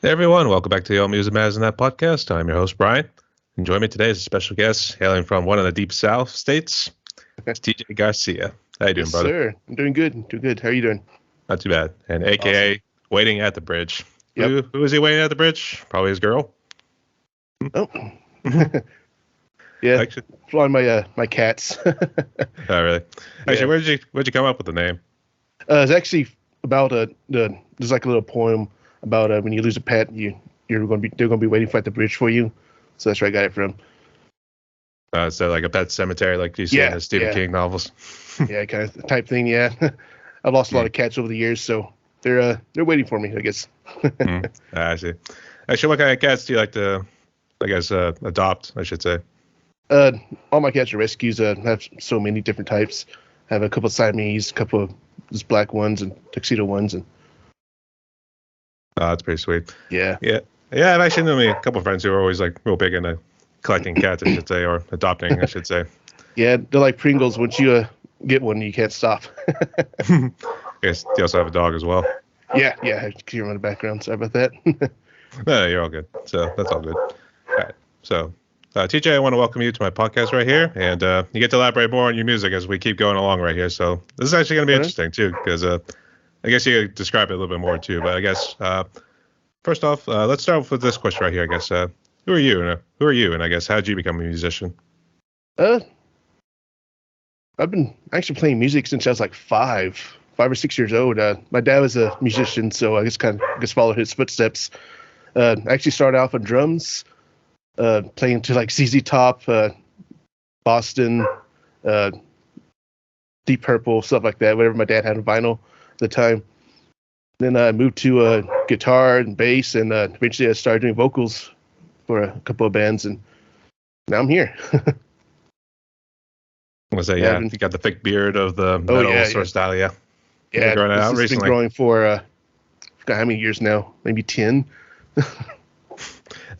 Hey everyone, welcome back to the All Music Matters in That podcast. I'm your host, Brian. And joining me today is a special guest hailing from one of the deep south states. It's TJ Garcia. How you doing, Yes, brother? sir. I'm doing good. Doing good. How are you doing? Not too bad. And AKA waiting at the bridge. Yep. Who is he waiting at the bridge? Probably his girl. Oh, yeah. Actually, Flying my cats. not really. Actually, Yeah. where'd you come up with the name? It's actually about there's like a little poem about when you lose a pet, they're gonna be waiting for at the bridge for you. So that's where I got it from. So like a pet cemetery, like you see in Yeah, the Stephen yeah. King novels. Yeah, kind of type thing. Yeah. I've lost a lot of cats over the years, so they're waiting for me, I guess. I see. Actually, what kind of cats do you like to, I guess, adopt? I should say. All my cats are rescues. I have so many different types. I have a couple of Siamese, a couple of just black ones and tuxedo ones, and Oh, that's pretty sweet. yeah. Yeah. Yeah, I've actually known a couple of friends who are always like real big into collecting cats, I should say, or adopting, I should say. Yeah, they're like Pringles. Once you get one, you can't stop. I guess you also have a dog as well. Yeah, I have to hear him in the background. Sorry about that. No, you're all good. So that's all good. All right. So, TJ, I want to welcome you to my podcast right here, and you get to elaborate more on your music as we keep going along right here. So this is actually going to be Okay. interesting too, because I guess you could describe it a little bit more too. But I guess first off, let's start with this question right here. I guess who are you? Who are you? And I guess how did you become a musician? uh, I've been actually playing music since I was like 5 or 6 years old. My dad was a musician, so I just followed his footsteps. I actually started off on drums, playing to like ZZ Top, Boston, uh, Deep Purple, stuff like that. Whatever my dad had on vinyl at the time. Then I moved to guitar and bass, and eventually I started doing vocals for a couple of bands, and now I'm here. I was say, Yeah, yeah, I've been- you got the thick beard of the metal yeah, sort of style, yeah. Yeah, growing out it's been recently. growing for I forgot how many years now, maybe 10. It's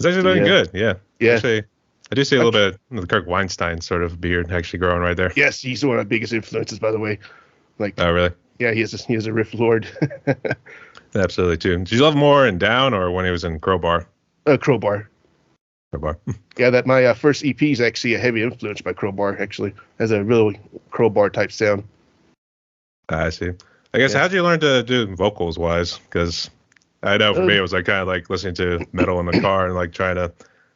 actually looking Yeah. good, yeah. Yeah. Actually, I do see a little bit of the Kirk Weinstein sort of beard actually growing right there. Yes, he's one of my biggest influences, by the way. Like, Oh, really? yeah, he is a riff lord. Absolutely, too. Did you love more in Down or when he was in Crowbar? Crowbar. Crowbar. Yeah, that my first EP is actually a heavy influence by Crowbar. Actually, has a really Crowbar type sound. I see. I guess Yeah. how did you learn to do vocals wise? Because I know for me it was like kind of like listening to metal in the car and like trying to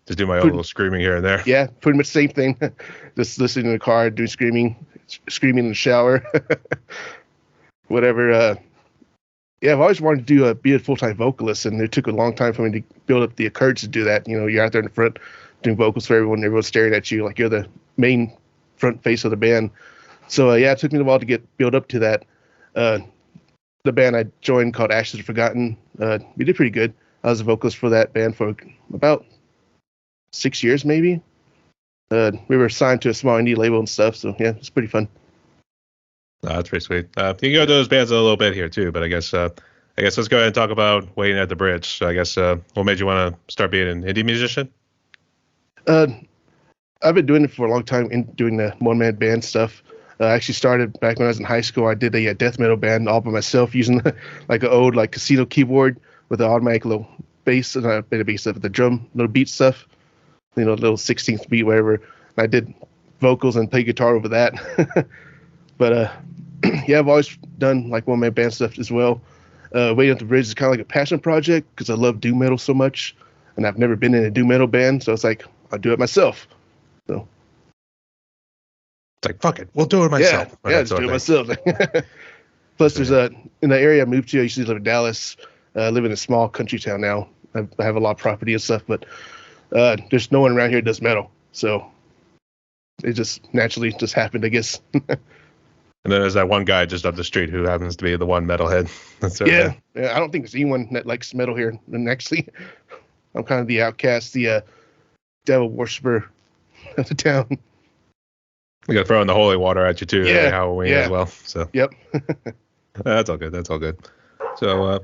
just do my own little screaming here and there. Yeah, pretty much the same thing. Just listening in the car, doing screaming in the shower, whatever. Yeah, I've always wanted to be a full-time vocalist, and it took a long time for me to build up the courage to do that. You know, you're out there in the front doing vocals for everyone, everyone's staring at you like you're the main front face of the band. So yeah, it took me a while to get built up to that. The band I joined called Ashes Forgotten, we did pretty good. I was a vocalist for that band for about 6 years, maybe. We were signed to a small indie label and stuff, so yeah, it's pretty fun. That's pretty sweet. You can go to those bands a little bit here too, but I guess let's go ahead and talk about Waiting at the Bridge. So I guess what made you want to start being an indie musician? I've been doing it for a long time, doing the one-man band stuff. I actually started back when I was in high school. I did a death metal band all by myself using like an old like casino keyboard with an automatic little bass, and a bit of bass stuff, the drum, little beat stuff, you know, little 16th beat, whatever. And I did vocals and played guitar over that. But yeah, I've always done like one-man band stuff as well. Waiting at the Bridge is kind of like a passion project because I love doom metal so much, and I've never been in a doom metal band, so it's like I'll do it myself. So It's like, fuck it, we'll do it myself. yeah, just do it myself. Plus, there's in the area I moved to. I used to live in Dallas. I live in a small country town now. I have a lot of property and stuff, but there's no one around here that does metal, so it just naturally just happened, I guess. And then there's that one guy just up the street who happens to be the one metalhead. That's sort of Yeah, thing. yeah. I don't think there's anyone that likes metal here. And actually, I'm kind of the outcast, the devil worshiper of the town. We got to throw in the holy water at you too. Yeah, Like Halloween yeah. as well. So Yep. that's all good. That's all good. So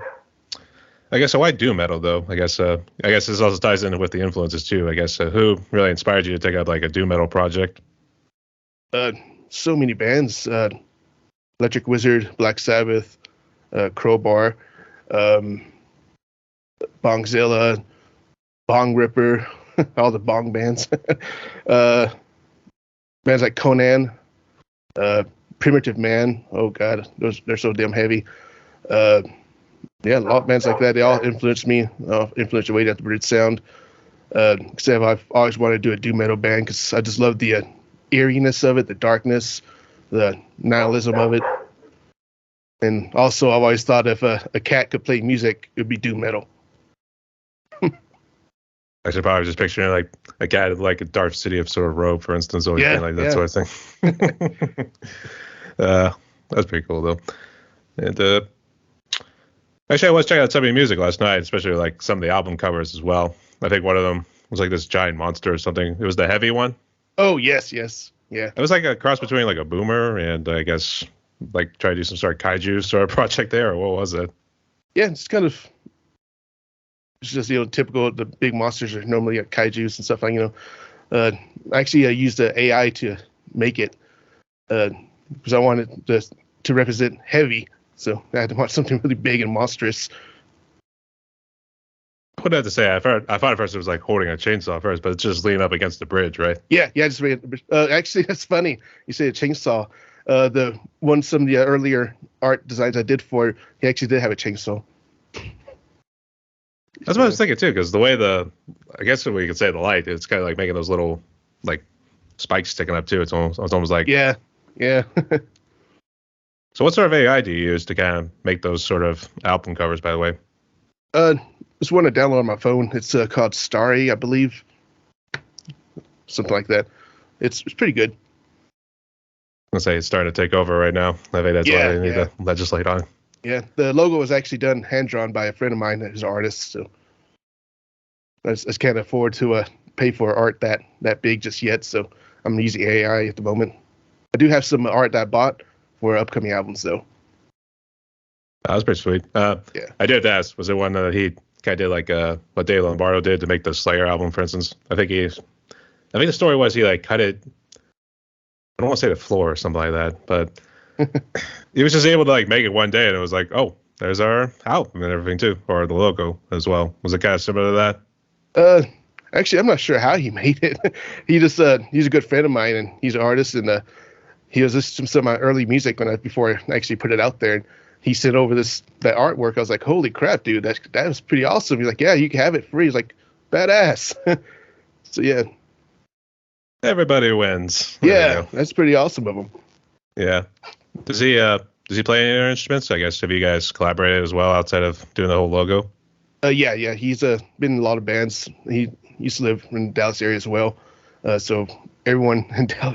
I guess why do metal though? I guess this also ties in with the influences too. I guess who really inspired you to take out like a doom metal project? So many bands. Electric Wizard, Black Sabbath, Crowbar. Bongzilla, Bong Ripper, all the bong bands. uh, Bands like Conan, Primitive Man. Oh God, they're so damn heavy. Yeah, a lot of bands like that. They all influenced me. Influenced the way that the bridge sound. Except I've always wanted to do a doom metal band because I just love the eeriness of it, the darkness, the nihilism of it. And also, I've always thought if a cat could play music, it would be doom metal. I should probably just picture like a cat like a Dark City of sort of Robe, for instance, or like that sort of thing. That's pretty cool though. And actually, I was checking out some of your music last night, especially like some of the album covers as well. I think one of them was like this giant monster or something. It was the heavy one. Oh yes, yeah. It was like a cross between like a boomer and I guess like try to do some sort of kaiju sort of project there, or what was it? Yeah, it's kind of. It's just typical. The big monsters are normally like kaiju's and stuff like Actually, I used the AI to make it because I wanted to represent heavy, so I had to want something really big and monstrous. I would have to say I thought at first it was like holding a chainsaw first, but it's just leaning up against the bridge, right? Yeah. Just actually, that's funny. You say a chainsaw. Some of the earlier art designs I did for it, he actually did have a chainsaw. That's what I was thinking too, because the way I guess we could say the light, it's kind of like making those little like spikes sticking up too. It's almost like yeah. So what sort of AI do you use to kind of make those sort of album covers, by the way? It's one to download on my phone. It's called Starry, I believe, something like that. It's pretty good. I'm gonna say it's starting to take over right now. I think that's why they need to legislate on. Yeah, the logo was actually done hand drawn by a friend of mine who's an artist. So I just can't afford to pay for art that big just yet. So I'm using AI at the moment. I do have some art that I bought for upcoming albums though. That was pretty sweet. I did have to ask, was it one that he kind of did like what Dave Lombardo did to make the Slayer album, for instance? I think the story was he like cut it. I don't want to say the floor or something like that, but. He was just able to like make it one day, and it was like, oh, there's our album and everything too, or the logo as well. Was it kind of similar to that? Actually, I'm not sure how he made it. He just he's a good friend of mine, and he's an artist, and he was listening to some of my early music before I actually put it out there. And he sent over that artwork. I was like, holy crap, dude, that was pretty awesome. He's like, yeah, you can have it free. He's like, badass. So yeah, everybody wins. Yeah, that's pretty awesome of him. Yeah. Does he play any other instruments? I guess have you guys collaborated as well outside of doing the whole logo? Yeah. He's been in a lot of bands. He used to live in the Dallas area as well. So everyone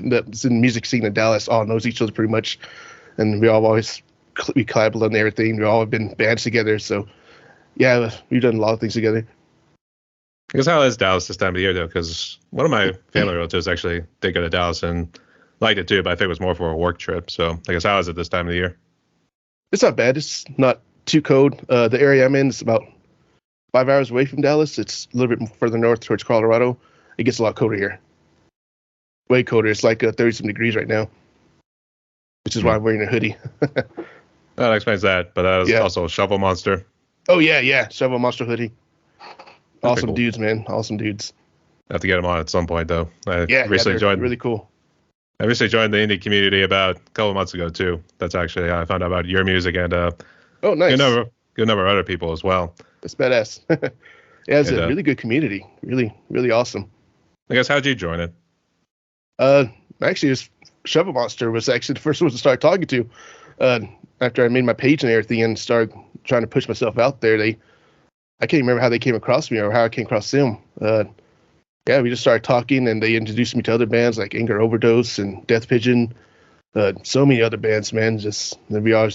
that's in the music scene in Dallas all knows each other pretty much, and we collaborate on everything. We've all been bands together. So yeah, we've done a lot of things together. I guess how is Dallas this time of year though? Because one of my family relatives actually did go to Dallas and liked it too, but I think it was more for a work trip. So I guess how is it this time of the year? It's not bad. It's not too cold. The area I'm in is about 5 hours away from Dallas. It's a little bit further north towards Colorado. It gets a lot colder here. Way colder. It's like 30-some degrees right now, which is why I'm wearing a hoodie. That explains that, but that was also a Shovel Monster. Oh, yeah. Shovel Monster hoodie. That's awesome cool. Dudes, man. Awesome dudes. I have to get them on at some point, though. I recently joined. Really cool. I recently joined the indie community about a couple of months ago too. That's actually how I found out about your music and oh, nice. Good number of other people as well. That's badass. Yeah, it's a really good community. Really, really awesome. I guess how'd you join it? Actually, this Shovel Monster was actually the first one to start talking to. After I made my page and everything and started trying to push myself out there, I can't remember how they came across me or how I came across them. We just started talking, and they introduced me to other bands like Anger Overdose and Death Pigeon. So many other bands, man. Then we all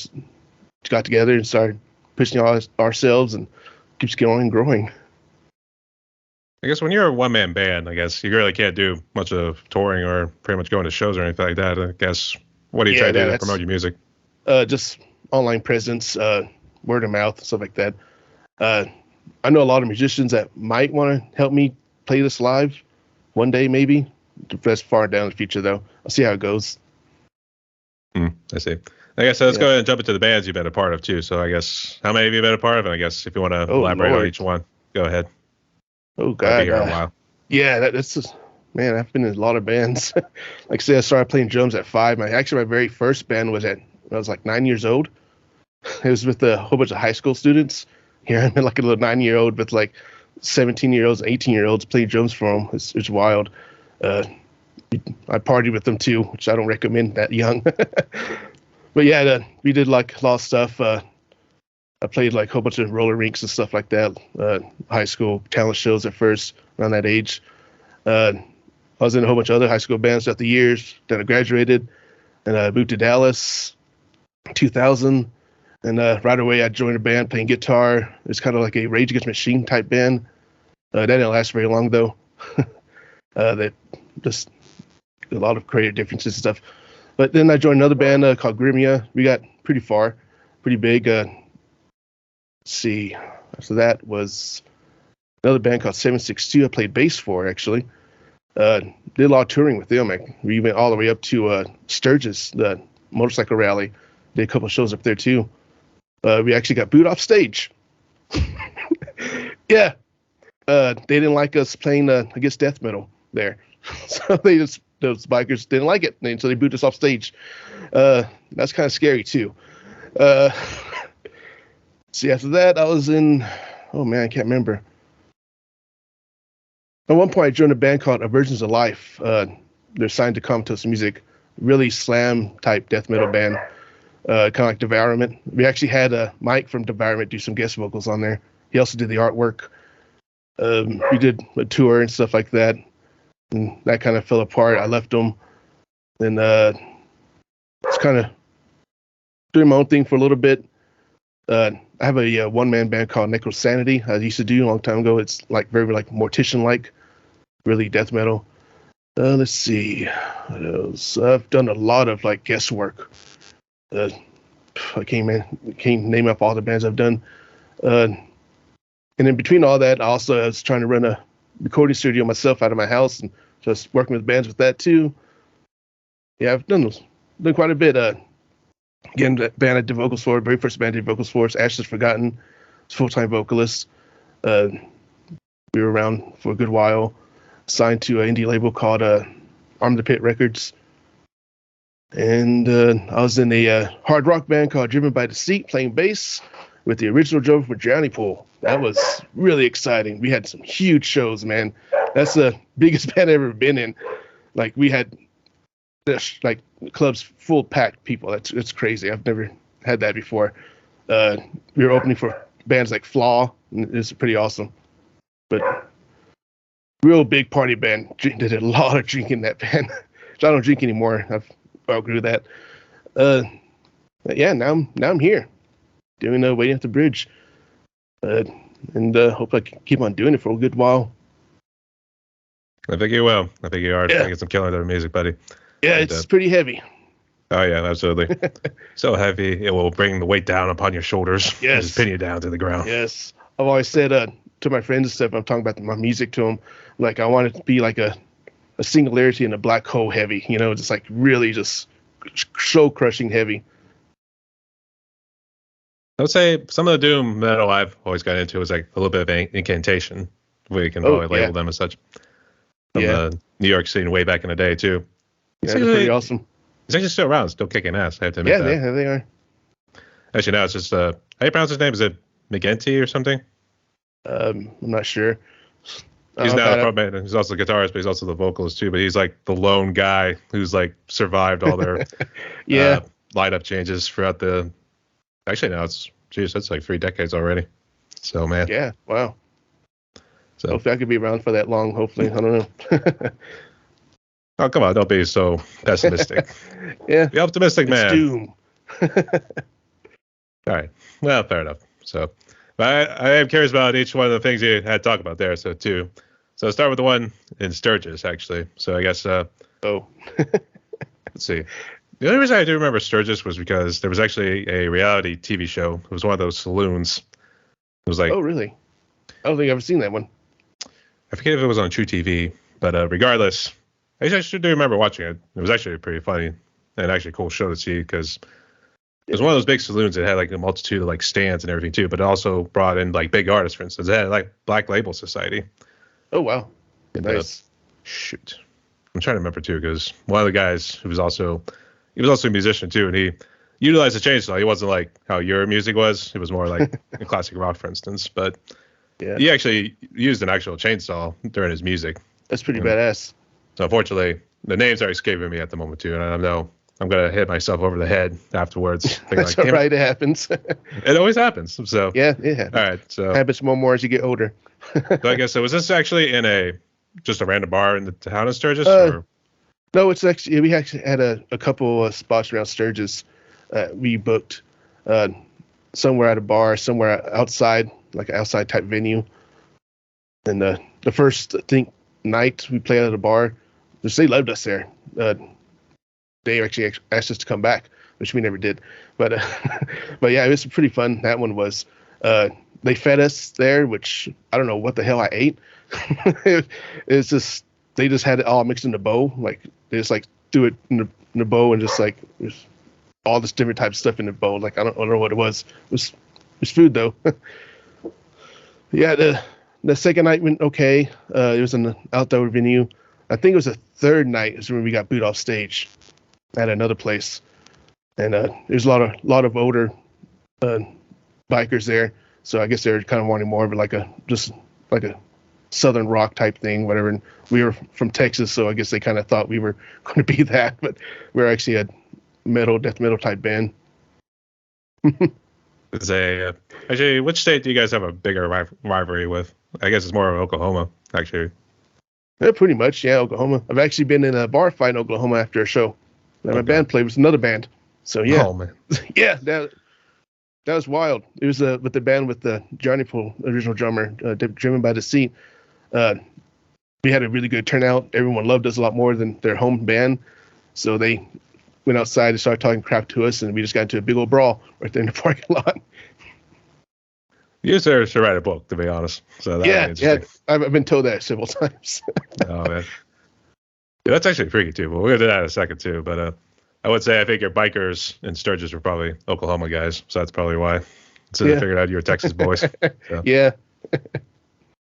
got together and started pushing ourselves and keeps going and growing. I guess when you're a one-man band, I guess you really can't do much of touring or pretty much going to shows or anything like that. I guess, what do you try to do to promote your music? Just online presence, word of mouth, stuff like that. I know a lot of musicians that might want to help me play this live one day, maybe. That's far down in the future, though. I'll see how it goes. I see. I guess let's go ahead and jump into the bands you've been a part of too. So I guess how many have you been a part of? And I guess if you want to elaborate on each one, go ahead. Oh God, I'll be here a while. Yeah, that's just, man. I've been in a lot of bands. Like I said, I started playing drums at 5. My very first band was when I was like 9 years old. It was with a whole bunch of high school students. Here I'm like a little 9-year-old with like 17-year-olds, 18-year-olds playing drums for them. It's wild. I partied with them too, which I don't recommend that young. But yeah, we did like a lot of stuff. I played like a whole bunch of roller rinks and stuff like that. High school talent shows at first, around that age. I was in a whole bunch of other high school bands throughout the years. Then I graduated, and I moved to Dallas, 2000. And right away, I joined a band playing guitar. It's kind of like a Rage Against the Machine type band. That didn't last very long though. They just a lot of creative differences and stuff. But then I joined another band called Garcia. We got pretty far, pretty big. Let's see. After that was another band called 762. I played bass for actually. Did a lot of touring with them. We went all the way up to Sturgis, the motorcycle rally. Did a couple of shows up there too. We actually got booed off stage. Yeah. They didn't like us playing against death metal there. So those bikers didn't like it, and so they booed us off stage. That's kind of scary too. See, after that, I was in. Oh man, I can't remember. At one point, I joined a band called Aversions of Life. They're signed to Comatose Music, really slam type death metal band, kind of like Devourment. We actually had Mike from Devourment do some guest vocals on there. He also did the artwork. We did a tour and stuff like that, and that kind of fell apart. I left them, and it's kind of doing my own thing for a little bit. I have a one-man band called Necrosanity. I used to do a long time ago. It's like very like Mortician-like, really death metal. Let's see what else. I've done a lot of like guest work. I can't name up all the bands I've done. And in between all that, I was trying to run a recording studio myself out of my house, and just working with bands with that too. Yeah, I've done quite a bit. Again, the band I did vocals for, very first band I did vocals for, is Ashes Forgotten. It's full-time vocalist. We were around for a good while. Signed to an indie label called Arm the Pit Records. And I was in a hard rock band called Driven by Deceit, playing bass with the original drummer from Drowning Pool. That was really exciting. We had some huge shows, man. That's the biggest band I've ever been in. Like, we had like clubs full packed people. That's crazy. I've never had that before. We were opening for bands like Flaw, and it was pretty awesome. But real big party band. Did a lot of drinking in that band. I don't drink anymore. I've outgrew that. But yeah, now I'm here doing Waiting at the Bridge. And hope I can keep on doing it for a good while. I think you will. I think you are. Yeah. I think it's killing their music, buddy. Yeah, it's pretty heavy. Oh yeah, absolutely. So heavy, it will bring the weight down upon your shoulders. Yes. Just pin you down to the ground. Yes. I've always said to my friends and stuff, I'm talking about my music to them, like I want it to be like a singularity and a black hole heavy, just like really just soul crushing heavy. I would say some of the doom metal I've always got into was like a little bit of incantation. We can probably label them as such. From the New York scene way back in the day too. It's pretty awesome. It's actually still around, still kicking ass. I have to admit that. Yeah, they are. Actually, now it's just how do you pronounce his name? Is it McGinty or something? I'm not sure. He's now the frontman. He's also the guitarist, but he's also the vocalist too. But he's like the lone guy who's like survived all their lineup changes throughout the. Actually, now that's like 3 decades already. So man. Yeah. Wow. So hopefully I could be around for that long. Hopefully, I don't know. Oh, come on. Don't be so pessimistic. Yeah. Be optimistic, man. It's doom. All right. Well, fair enough. So, but I am curious about each one of the things you had to talk about there. So, I'll start with the one in Sturgis, actually. So, I guess, let's see. The only reason I do remember Sturgis was because there was actually a reality TV show. It was one of those saloons. It was like. Oh, really? I don't think I've ever seen that one. I forget if it was on True TV, but regardless. I actually do remember watching it. It was actually pretty funny and actually a cool show to see because It was one of those big saloons that had like a multitude of like stands and everything too, but it also brought in like big artists. For instance, it had like Black Label Society. Oh wow, And, nice. Shoot, I'm trying to remember too, because one of the guys who was also a musician too, and he utilized the chainsaw. He wasn't like how your music was. It was more like a classic rock, for instance. But he actually used an actual chainsaw during his music. That's pretty badass. So unfortunately, the names are escaping me at the moment too, and I know I'm gonna hit myself over the head afterwards. That's all right. It happens. It always happens. So yeah, it happens. All right. So happens more as you get older. So I guess so. Was this actually in just a random bar in the town of Sturgis? No, it's actually we actually had a couple of spots around Sturgis. We booked somewhere at a bar, somewhere outside, like an outside type venue. And the first night we played at a bar, they loved us there. They actually asked us to come back, which we never did. But but yeah, it was pretty fun. That one was. They fed us there, which I don't know what the hell I ate. It's just they just had it all mixed in a bowl. Like they just like do it in a bowl and just like there's all this different type of stuff in the bowl. Like I don't know what it was. It was food though. Yeah, the second night went okay. It was an outdoor venue. I think it was the third night is when we got booed off stage at another place, and there's a lot of older bikers there. So I guess they're kind of wanting more of like a southern rock type thing, whatever. And we were from Texas, so I guess they kind of thought we were going to be that, but we're actually a death metal type band. Actually, which state do you guys have a bigger rivalry with? I guess it's more of Oklahoma, actually. Yeah, pretty much, yeah, Oklahoma. I've actually been in a bar fight in Oklahoma after a show. And my band played with another band. So yeah. Oh man. Yeah, that was wild. It was with the band with the Johnny Poole, original drummer, driven by Deceit. We had a really good turnout. Everyone loved us a lot more than their home band. So they went outside and started talking crap to us, and we just got into a big old brawl right there in the parking lot. You should write a book, to be honest. So that I've been told that several times. Oh man, yeah, that's actually freaky too. But we're gonna do that in a second too. But I would say I think your bikers in Sturgis were probably Oklahoma guys, so that's probably why. So they figured out you were Texas boys. So. Yeah.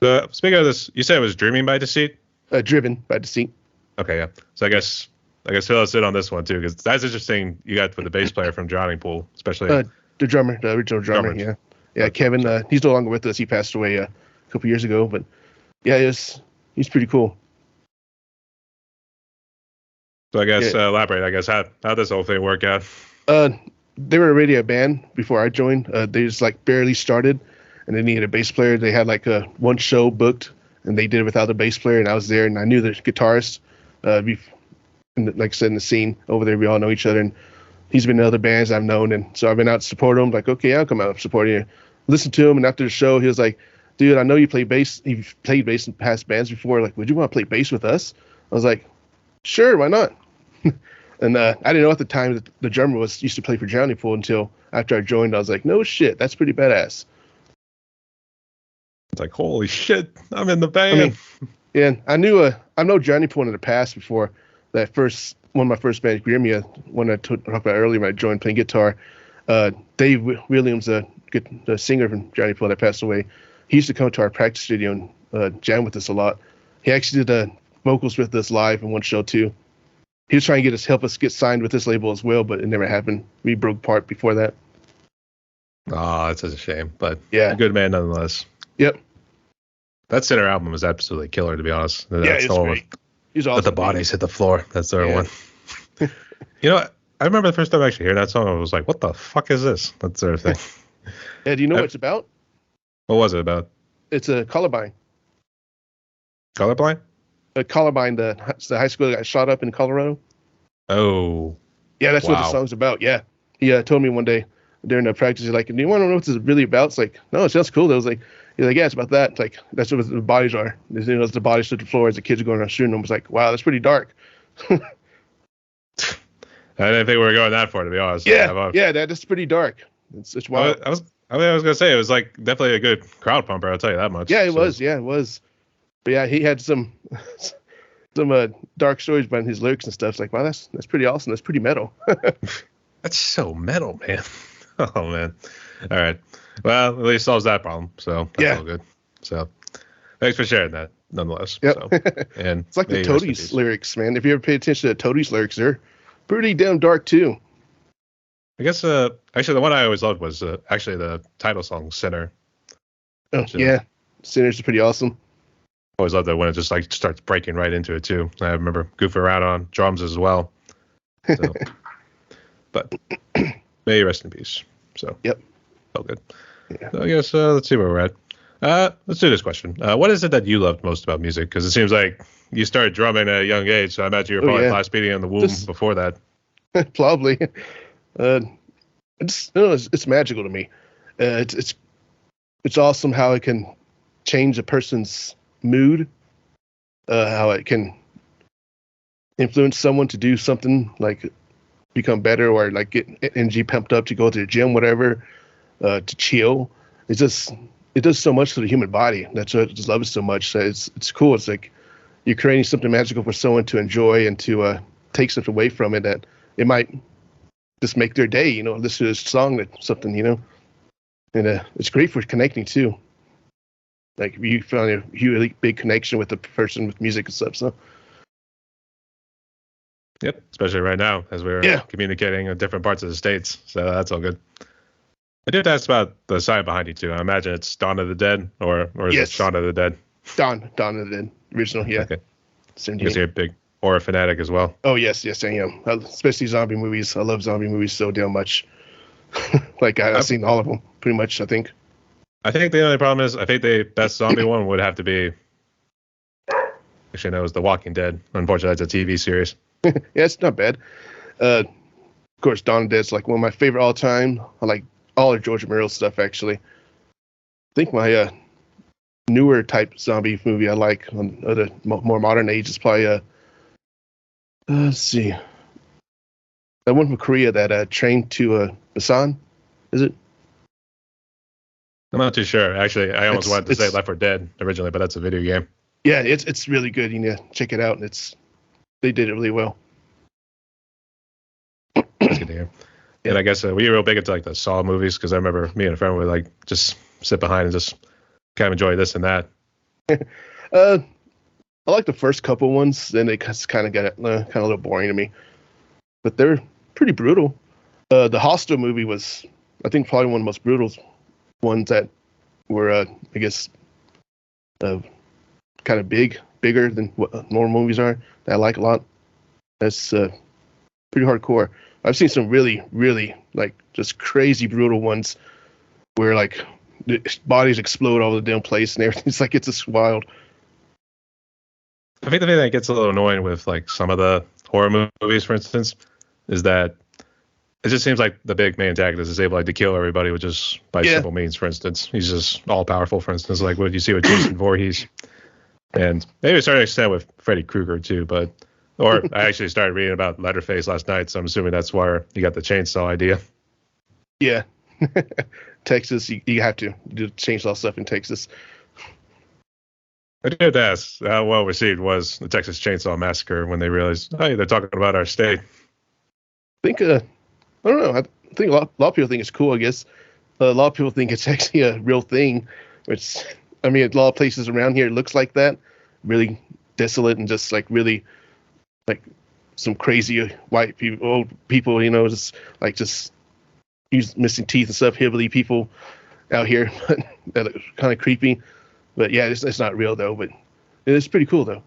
So speaking of this, you said it was Dreaming by Deceit? Driven by Deceit. Okay, yeah. So I guess fill us in on this one too, because that's interesting. You got with the bass player from Johnny Poole, especially the drummer, the original drummer. Yeah, Kevin. He's no longer with us. He passed away a couple years ago, but yeah, he's pretty cool. So I guess elaborate. I guess how this whole thing work out? They were already a band before I joined. They just like barely started, and they needed a bass player. They had like one show booked, and they did it without a bass player. And I was there, and I knew the guitarist. Like I said, in the scene over there, we all know each other, and he's been in other bands I've known, and so I've been out to support him. Like, okay, I'll come out supporting you. Listen to him, and after the show, he was like, "Dude, I know you play bass. You've played bass in past bands before. Like, would you want to play bass with us?" I was like, "Sure, why not?" And I didn't know at the time that the drummer used to play for Johnny Poole until after I joined. I was like, "No shit, that's pretty badass." It's like, holy shit, I'm in the band. I knew I know Johnny Poole in the past before that one of my first bands, Garcia, one I talked about earlier when I joined playing guitar. Dave Williams, the singer from Johnny Poole that passed away, he used to come to our practice studio and jam with us a lot. He actually did vocals with us live in one show too. He was trying to help us get signed with this label as well, but it never happened. We broke apart before that. Oh, that's such a shame, but yeah, a good man nonetheless. Yep. That Sinner album is absolutely killer, to be honest. That's it's great. He's awesome. Let the bodies hit the floor. That's the one. You know, I remember the first time I actually heard that song, I was like, what the fuck is this? That sort of thing. Yeah, do you know what it's about? What was it about? It's a Columbine. Colorblind? Columbine, the high school that got shot up in Colorado. Oh. Yeah, that's what the song's about. Yeah. He told me one day during the practice, he's like, do you want to know what this is really about? It's like, no, it sounds cool. I was like, he's like, yeah, it's about that. It's like, that's what the bodies are. As the bodies hit the floor as the kids are going around shooting them. I was like, wow, that's pretty dark. I didn't think we were going that far, to be honest. Yeah, that's pretty dark. It's wild. I was gonna say it was like definitely a good crowd pumper. I'll tell you that much. Yeah, it was. Yeah, it was. But yeah, he had some dark stories behind his lyrics and stuff. It's like, wow, that's pretty awesome. That's pretty metal. That's so metal, man. Oh man. All right. Well, at least solves that problem. So that's all good. So thanks for sharing that, nonetheless. Yep. So, and it's like the Toadies lyrics, man. If you ever pay attention to Toadies lyrics, they're pretty damn dark too. I guess actually the one I always loved was actually the title song "Sinner." Oh yeah, "Sinner's" is pretty awesome. I always loved that when it just like starts breaking right into it too. I remember goofing around on drums as well. So, but may you rest in peace. So yep, all good. Yeah. So I guess let's see where we're at. Let's do this question. What is it that you loved most about music? Because it seems like you started drumming at a young age, so I imagine you were probably flash beating in the womb before that. Probably. It's magical to me. It's awesome how it can change a person's mood, how it can influence someone to do something like become better or like get energy pumped up to go to the gym, whatever, to chill. It does so much to the human body. That's what I just love it so much. So it's cool. It's like you're creating something magical for someone to enjoy and to take something away from it that it might just make their day, listen to this song or something, and it's great for connecting too. Like you found a really big connection with the person with music and stuff. So yep, especially right now as we're communicating in different parts of the states. So that's all good. I did ask about the side behind you too. I imagine it's Dawn of the Dead or is it Shaun of the Dead? Dawn of the Dead, original, yeah. Okay. I guess you're a big horror fanatic as well. Oh yes, I am. Especially zombie movies. I love zombie movies so damn much. Like I've seen all of them pretty much. I think the only problem is I think the best zombie one would have to be. Actually, no, it was The Walking Dead. Unfortunately, it's a TV series. Yeah, it's not bad. Of course, Dawn of the Dead's like one of my favorite all time. I like all of George Romero stuff actually. I think my newer type zombie movie I like on the more modern age is probably let's see, that one from Korea, that Train to Busan, is it? I'm not too sure. Actually, I almost wanted to say Left 4 Dead originally, but that's a video game. Yeah, it's really good. You need to check it out. They did it really well. That's good to hear. And I guess we were real big into like the Saw movies because I remember me and a friend would like just sit behind and just kind of enjoy this and that. I like the first couple ones, then they kind of got kind of a little boring to me. But they're pretty brutal. The Hostel movie was, I think, probably one of the most brutal ones that were, I guess, kind of bigger than what normal movies are. That I like a lot. That's pretty hardcore. I've seen some really, really like just crazy brutal ones where like the bodies explode all over the damn place and everything. It's like it's just wild. I think the thing that gets a little annoying with like some of the horror movies, for instance, is that it just seems like the big main antagonist is able like to kill everybody with just by simple means. For instance, he's just all powerful. For instance, like what you see with Jason Voorhees, and maybe to a certain extent with Freddy Krueger too. Or I actually started reading about Leatherface last night, so I'm assuming that's where you got the chainsaw idea. Yeah, Texas, you have to do chainsaw stuff in Texas. I did ask how well received was the Texas Chainsaw Massacre when they realized, hey, they're talking about our state. I think, I don't know. I think a lot of people think it's cool, I guess. A lot of people think it's actually a real thing, which, I mean, a lot of places around here it looks like that. Really desolate and just like really like some crazy white people, old people, just missing teeth and stuff, hillbilly people out here, but that are kind of creepy. But yeah, it's not real though, but it's pretty cool though.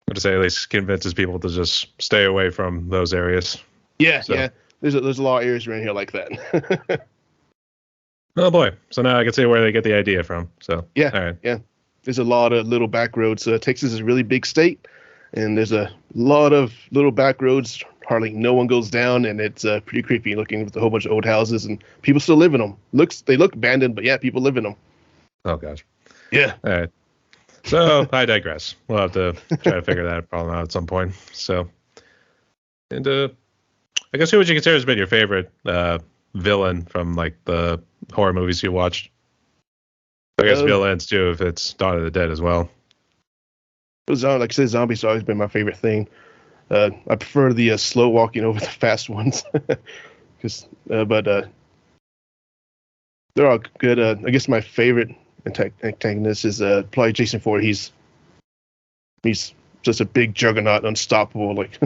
I would say at least convinces people to just stay away from those areas. Yeah, so. Yeah. There's a lot of areas around here like that. Oh boy! So now I can see where they get the idea from. So yeah, all right. Yeah. There's a lot of little back roads. Texas is a really big state, and there's a lot of little back roads. Hardly no one goes down, and it's pretty creepy looking with a whole bunch of old houses, and people still live in them. They look abandoned, but yeah, people live in them. Oh gosh. Yeah. All right. So I digress. We'll have to try to figure that problem out at some point. So, and I guess who would you consider has been your favorite villain from like the horror movies you watched? I guess villains too, if it's Dawn of the Dead as well. Like I said, zombies have always been my favorite thing. I prefer the slow walking over the fast ones, but they're all good. I guess my favorite antagonist is probably Jason Ford. He's just a big juggernaut, unstoppable. Like,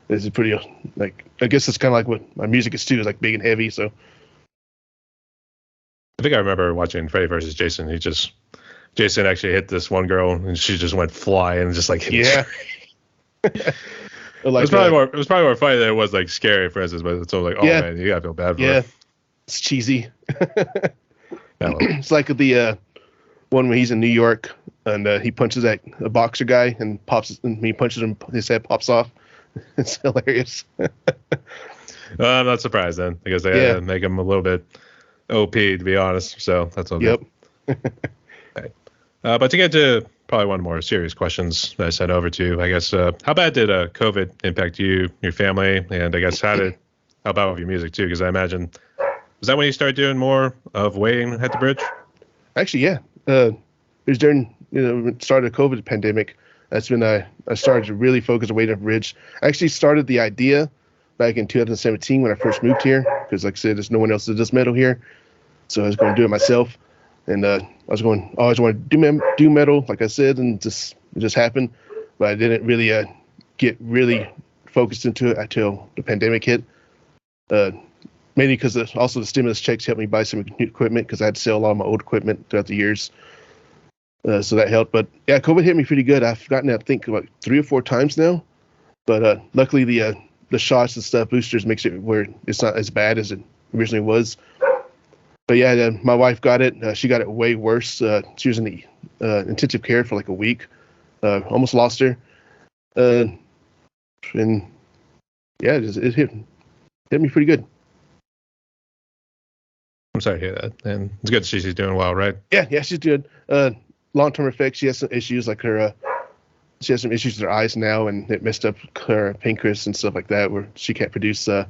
it's pretty like, I guess it's kind of like what my music is too, is like big and heavy. So I think I remember watching Freddy versus Jason. Jason actually hit this one girl and she just went flying and just like hit yeah. Like, it was probably more funny than it was like scary, for instance. But it's all like, oh man, you gotta feel bad for her. It's cheesy. It's like the one where he's in New York and he punches a boxer guy and he punches him, his head pops off. It's hilarious. I'm not surprised then, because they had to make him a little bit OP, to be honest. So that's all good. Right. But to get to probably one of the more serious questions that I sent over to you, I guess, how bad did COVID impact you, your family, and I guess how about with your music too? Because I imagine, was that when you started doing more of Waiting at the Bridge? Actually, yeah. It was during the start of the COVID pandemic. That's when I started to really focus on Waiting at the Bridge. I actually started the idea back in 2017 when I first moved here, because like I said, there's no one else that does metal here. So I was going to do it myself. And I always wanted to do metal, like I said, and it just happened. But I didn't really get really focused into it until the pandemic hit. Mainly because also the stimulus checks helped me buy some new equipment, because I had to sell a lot of my old equipment throughout the years. So that helped. But yeah, COVID hit me pretty good. I've gotten it, I think, about 3 or 4 times now. But luckily the shots and stuff, boosters, makes it where it's not as bad as it originally was. But yeah, my wife got it. She got it way worse. She was in the intensive care for like a week. Almost lost her. And yeah, it hit me pretty good. I'm sorry to hear that. And it's good to see she's doing well, right? Yeah, she's good. Long-term effects, she has some issues like she has some issues with her eyes now, and it messed up her pancreas and stuff like that, where she can't produce the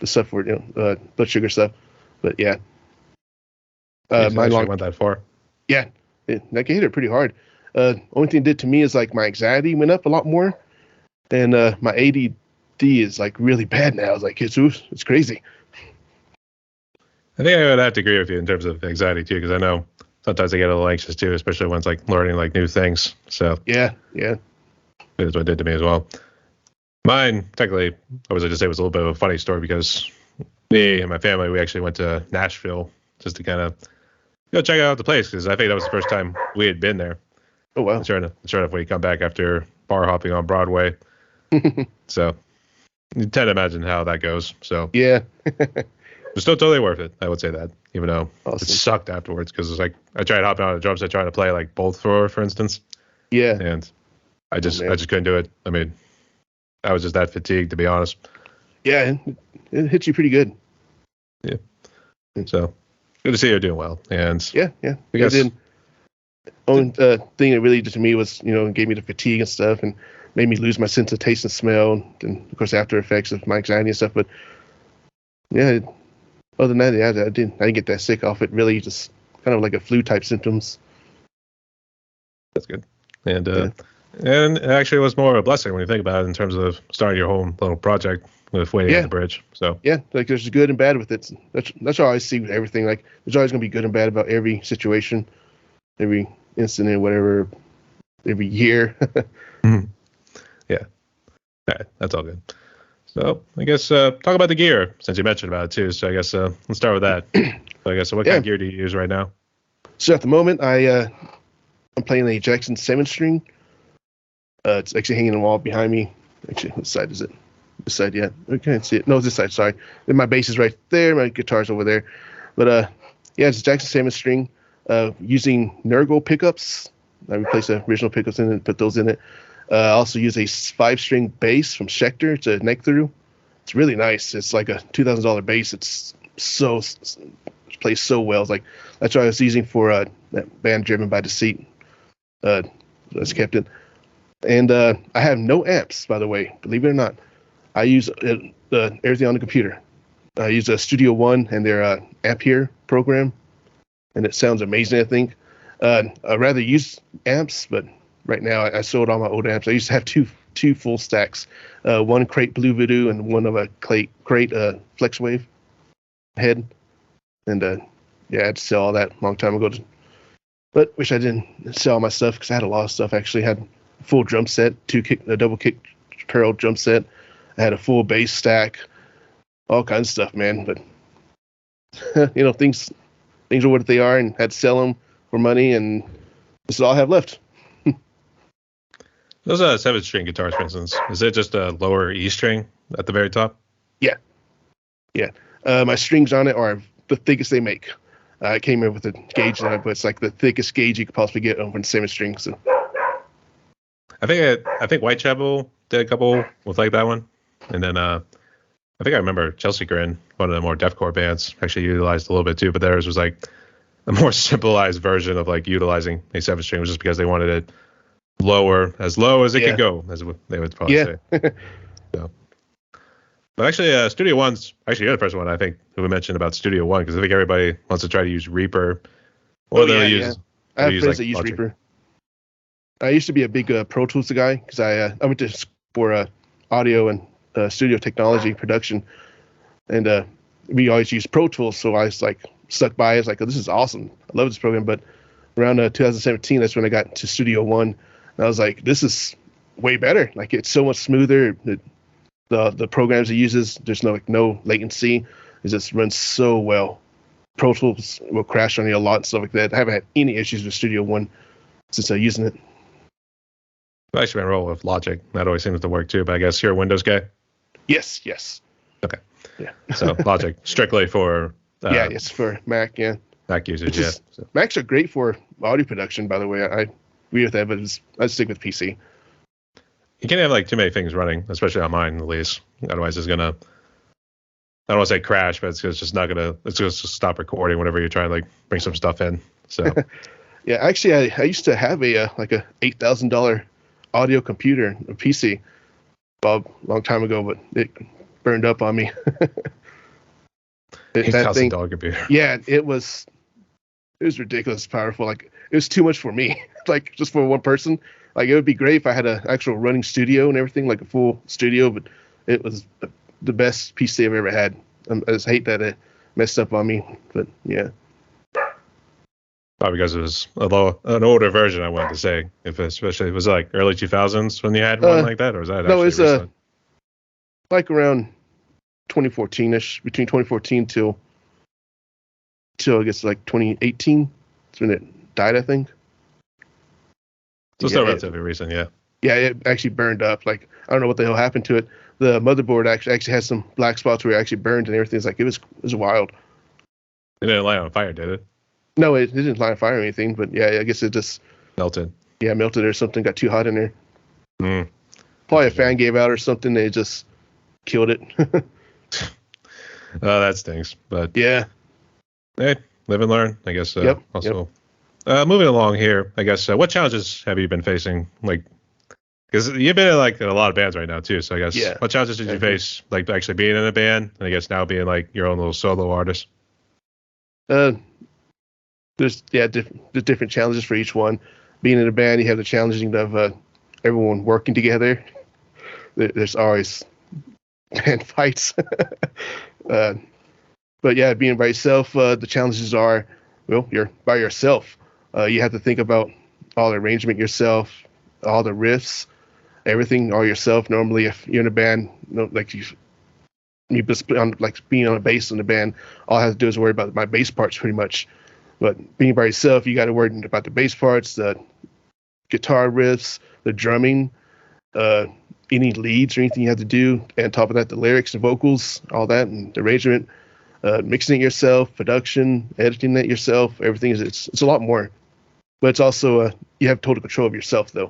stuff for blood sugar stuff. But yeah, my went that far. Yeah, that hit her pretty hard. Only thing it did to me is like my anxiety went up a lot more, and my ADD is like really bad now. It's like it's crazy. I think I would have to agree with you in terms of anxiety too, because I know sometimes I get a little anxious too, especially when it's like learning like new things. So yeah, that's what it did to me as well. Mine, technically, I was just say, was a little bit of a funny story, because me and my family, we actually went to Nashville just to kind of check out the place, because I think that was the first time we had been there. Oh wow! Sure enough, we come back after bar hopping on Broadway. So you tend to imagine how that goes. So yeah. It's still totally worth it. I would say that, even though it sucked afterwards, because it's like I tried hopping on a drum set trying to play like both for instance. Yeah. And I just couldn't do it. I mean, I was just that fatigued, to be honest. Yeah, it hits you pretty good. Yeah. So good to see you're doing well. And yeah. I guess only thing that really did to me was gave me the fatigue and stuff, and made me lose my sense of taste and smell, and of course after effects of my anxiety and stuff. But yeah. Other than that, yeah, I didn't get that sick off it. Really, just kind of like a flu type symptoms. That's good. And and it actually was more of a blessing when you think about it, in terms of starting your whole little project with Waiting at the Bridge. So yeah, like there's good and bad with it. That's how I see with everything. Like there's always gonna be good and bad about every situation, every incident, whatever, every year. Mm-hmm. Yeah. All right, that's all good. So I guess talk about the gear, since you mentioned about it too. So I guess let's start with that. So I guess what kind of gear do you use right now? So at the moment, I'm playing a Jackson 7-string. It's actually hanging on the wall behind me. Actually, what side is it? This side, yeah. I can't see it. No, it's this side. Sorry. And my bass is right there. My guitar's over there. But yeah, it's a Jackson 7-string using Nergal pickups. I replaced the original pickups in it, put those in it. I also use a 5-string bass from Schecter. It's a neck through. It's really nice. It's like a $2,000 bass. It plays so well. It's like that's what I was using for that band Driven by Deceit. That's kept it. And I have no amps, by the way. Believe it or not, I use everything on the computer. I use a Studio One and their Amp Here program, and it sounds amazing. I think I'd rather use amps, but right now I sold all my old amps. I used to have two 2 full stacks, one crate Blue Voodoo and one of a crate Flex Wave head, and yeah, I had to sell all that a long time ago. But wish I didn't sell all my stuff because I had a lot of stuff. Actually, had a full drum set, a double kick barrel drum set. I had a full bass stack, all kinds of stuff, man. But things are what they are, and had to sell them for money, and this is all I have left. Those 7-string guitars, for instance, is it just a lower E string at the very top? Yeah. My strings on it are the thickest they make. I came in with a gauge on it, but it's like the thickest gauge you could possibly get on 7-string. So. I think Whitechapel did a couple with like that one, and then I think I remember Chelsea Grin, one of the more deathcore bands, actually utilized a little bit too, but theirs was like a more simplified version of like utilizing a 7-string, just because they wanted it as low as it could go, as they would probably say. So. But actually, Studio One's actually you're the first one I think who we mentioned about Studio One, because I think everybody wants to try to use Reaper, or they'll use. I have friends that use Reaper. I used to be a big Pro Tools guy because I went to school for audio and studio technology production, and we always used Pro Tools, so I was like stuck by it. I was like, oh, this is awesome. I love this program. But around 2017, that's when I got to Studio One. And I was like, this is way better. Like, it's so much smoother. The programs it uses, there's no latency. It just runs so well. Pro Tools will crash on you a lot and stuff like that. I haven't had any issues with Studio One since I'm using it. I actually been roll with Logic. That always seems to work too. But I guess you're a Windows guy. Yes. Okay. Yeah. So Logic strictly for. Yeah, it's for Mac. Yeah. Mac users. So. Macs are great for audio production, by the way. I agree with that, but I'd stick with PC. You can't have like too many things running, especially on mine at least. Otherwise, it's gonna. I don't want to say crash, but it's just not gonna. It's just stop recording whenever you try and like bring some stuff in. So. Yeah, actually, I used to have a $8,000 audio computer, a PC, a long time ago, but it burned up on me. $8,000 computer. Yeah, it was ridiculous powerful. Like, it was too much for me. Like, just for one person. Like, it would be great if I had an actual running studio and everything, like a full studio, but it was the best PC I've ever had. I just hate that it messed up on me, but yeah. Probably because it was an older version, I wanted to say. Especially, was it like early 2000s when you had one like that, or was that no? It's like around 2014ish, between 2014 till I guess like 2018. That's when it died, I think. So still relatively recent, yeah. Yeah, it actually burned up. Like, I don't know what the hell happened to it. The motherboard actually has some black spots where it actually burned and everything. It's like it was wild. It didn't light on fire, did it? No, it didn't light on fire or anything. But yeah, I guess it just melted. Yeah, melted or something. Got too hot in there. Probably a fan gave out or something. They just killed it. Oh, that stinks. But yeah. Hey, live and learn, I guess. Yep. Also. Moving along here, I guess, what challenges have you been facing? Like, because you've been in like a lot of bands right now too. So I guess, what challenges did you face, like actually being in a band, and I guess now being like your own little solo artist? There's different challenges for each one. Being in a band, you have the challenges of everyone working together. There's always band fights. But yeah, being by yourself, the challenges are, well, you're by yourself. You have to think about all the arrangement yourself, all the riffs, everything all yourself. Normally, if you're in a band, like you just like being on a bass in the band, all I have to do is worry about my bass parts pretty much. But being by yourself, you got to worry about the bass parts, the guitar riffs, the drumming, any leads or anything you have to do. And on top of that, the lyrics and vocals, all that, and the arrangement, mixing it yourself, production, editing it yourself. Everything it's a lot more. But it's also you have total control of yourself though.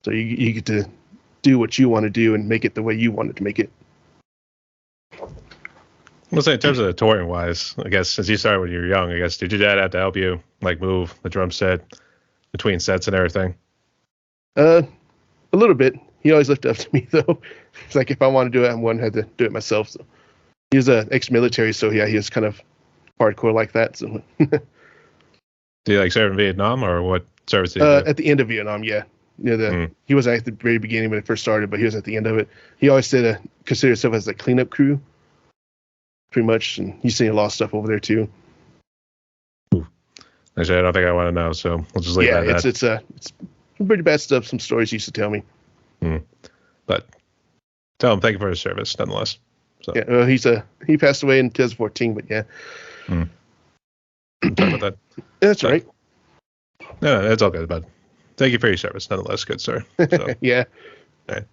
So you get to do what you want to do and make it the way you want it to make it. Well, say in terms of the touring wise, I guess since you started when you were young, I guess did your dad have to help you like move the drum set between sets and everything? A little bit. He always looked up to me though. It's like if I want to do it, I had to do it myself. So he was ex-military, so yeah, he was kind of hardcore like that. So. Did you like serve in Vietnam or what service did you do? At the end of Vietnam, yeah. He wasn't at the very beginning when it first started, but he was at the end of it. He always said consider himself as the cleanup crew, pretty much, and he's seen a lot of stuff over there too. Actually, I don't think I want to know, so we'll just leave it at that. It's pretty bad stuff. Some stories he used to tell me. But tell him thank you for his service, nonetheless. So. Yeah, well, he passed away in 2014, but yeah. Sorry about that. That's all right. No, that's all good, bud. Thank you for your service, nonetheless, good sir. So, yeah. All right.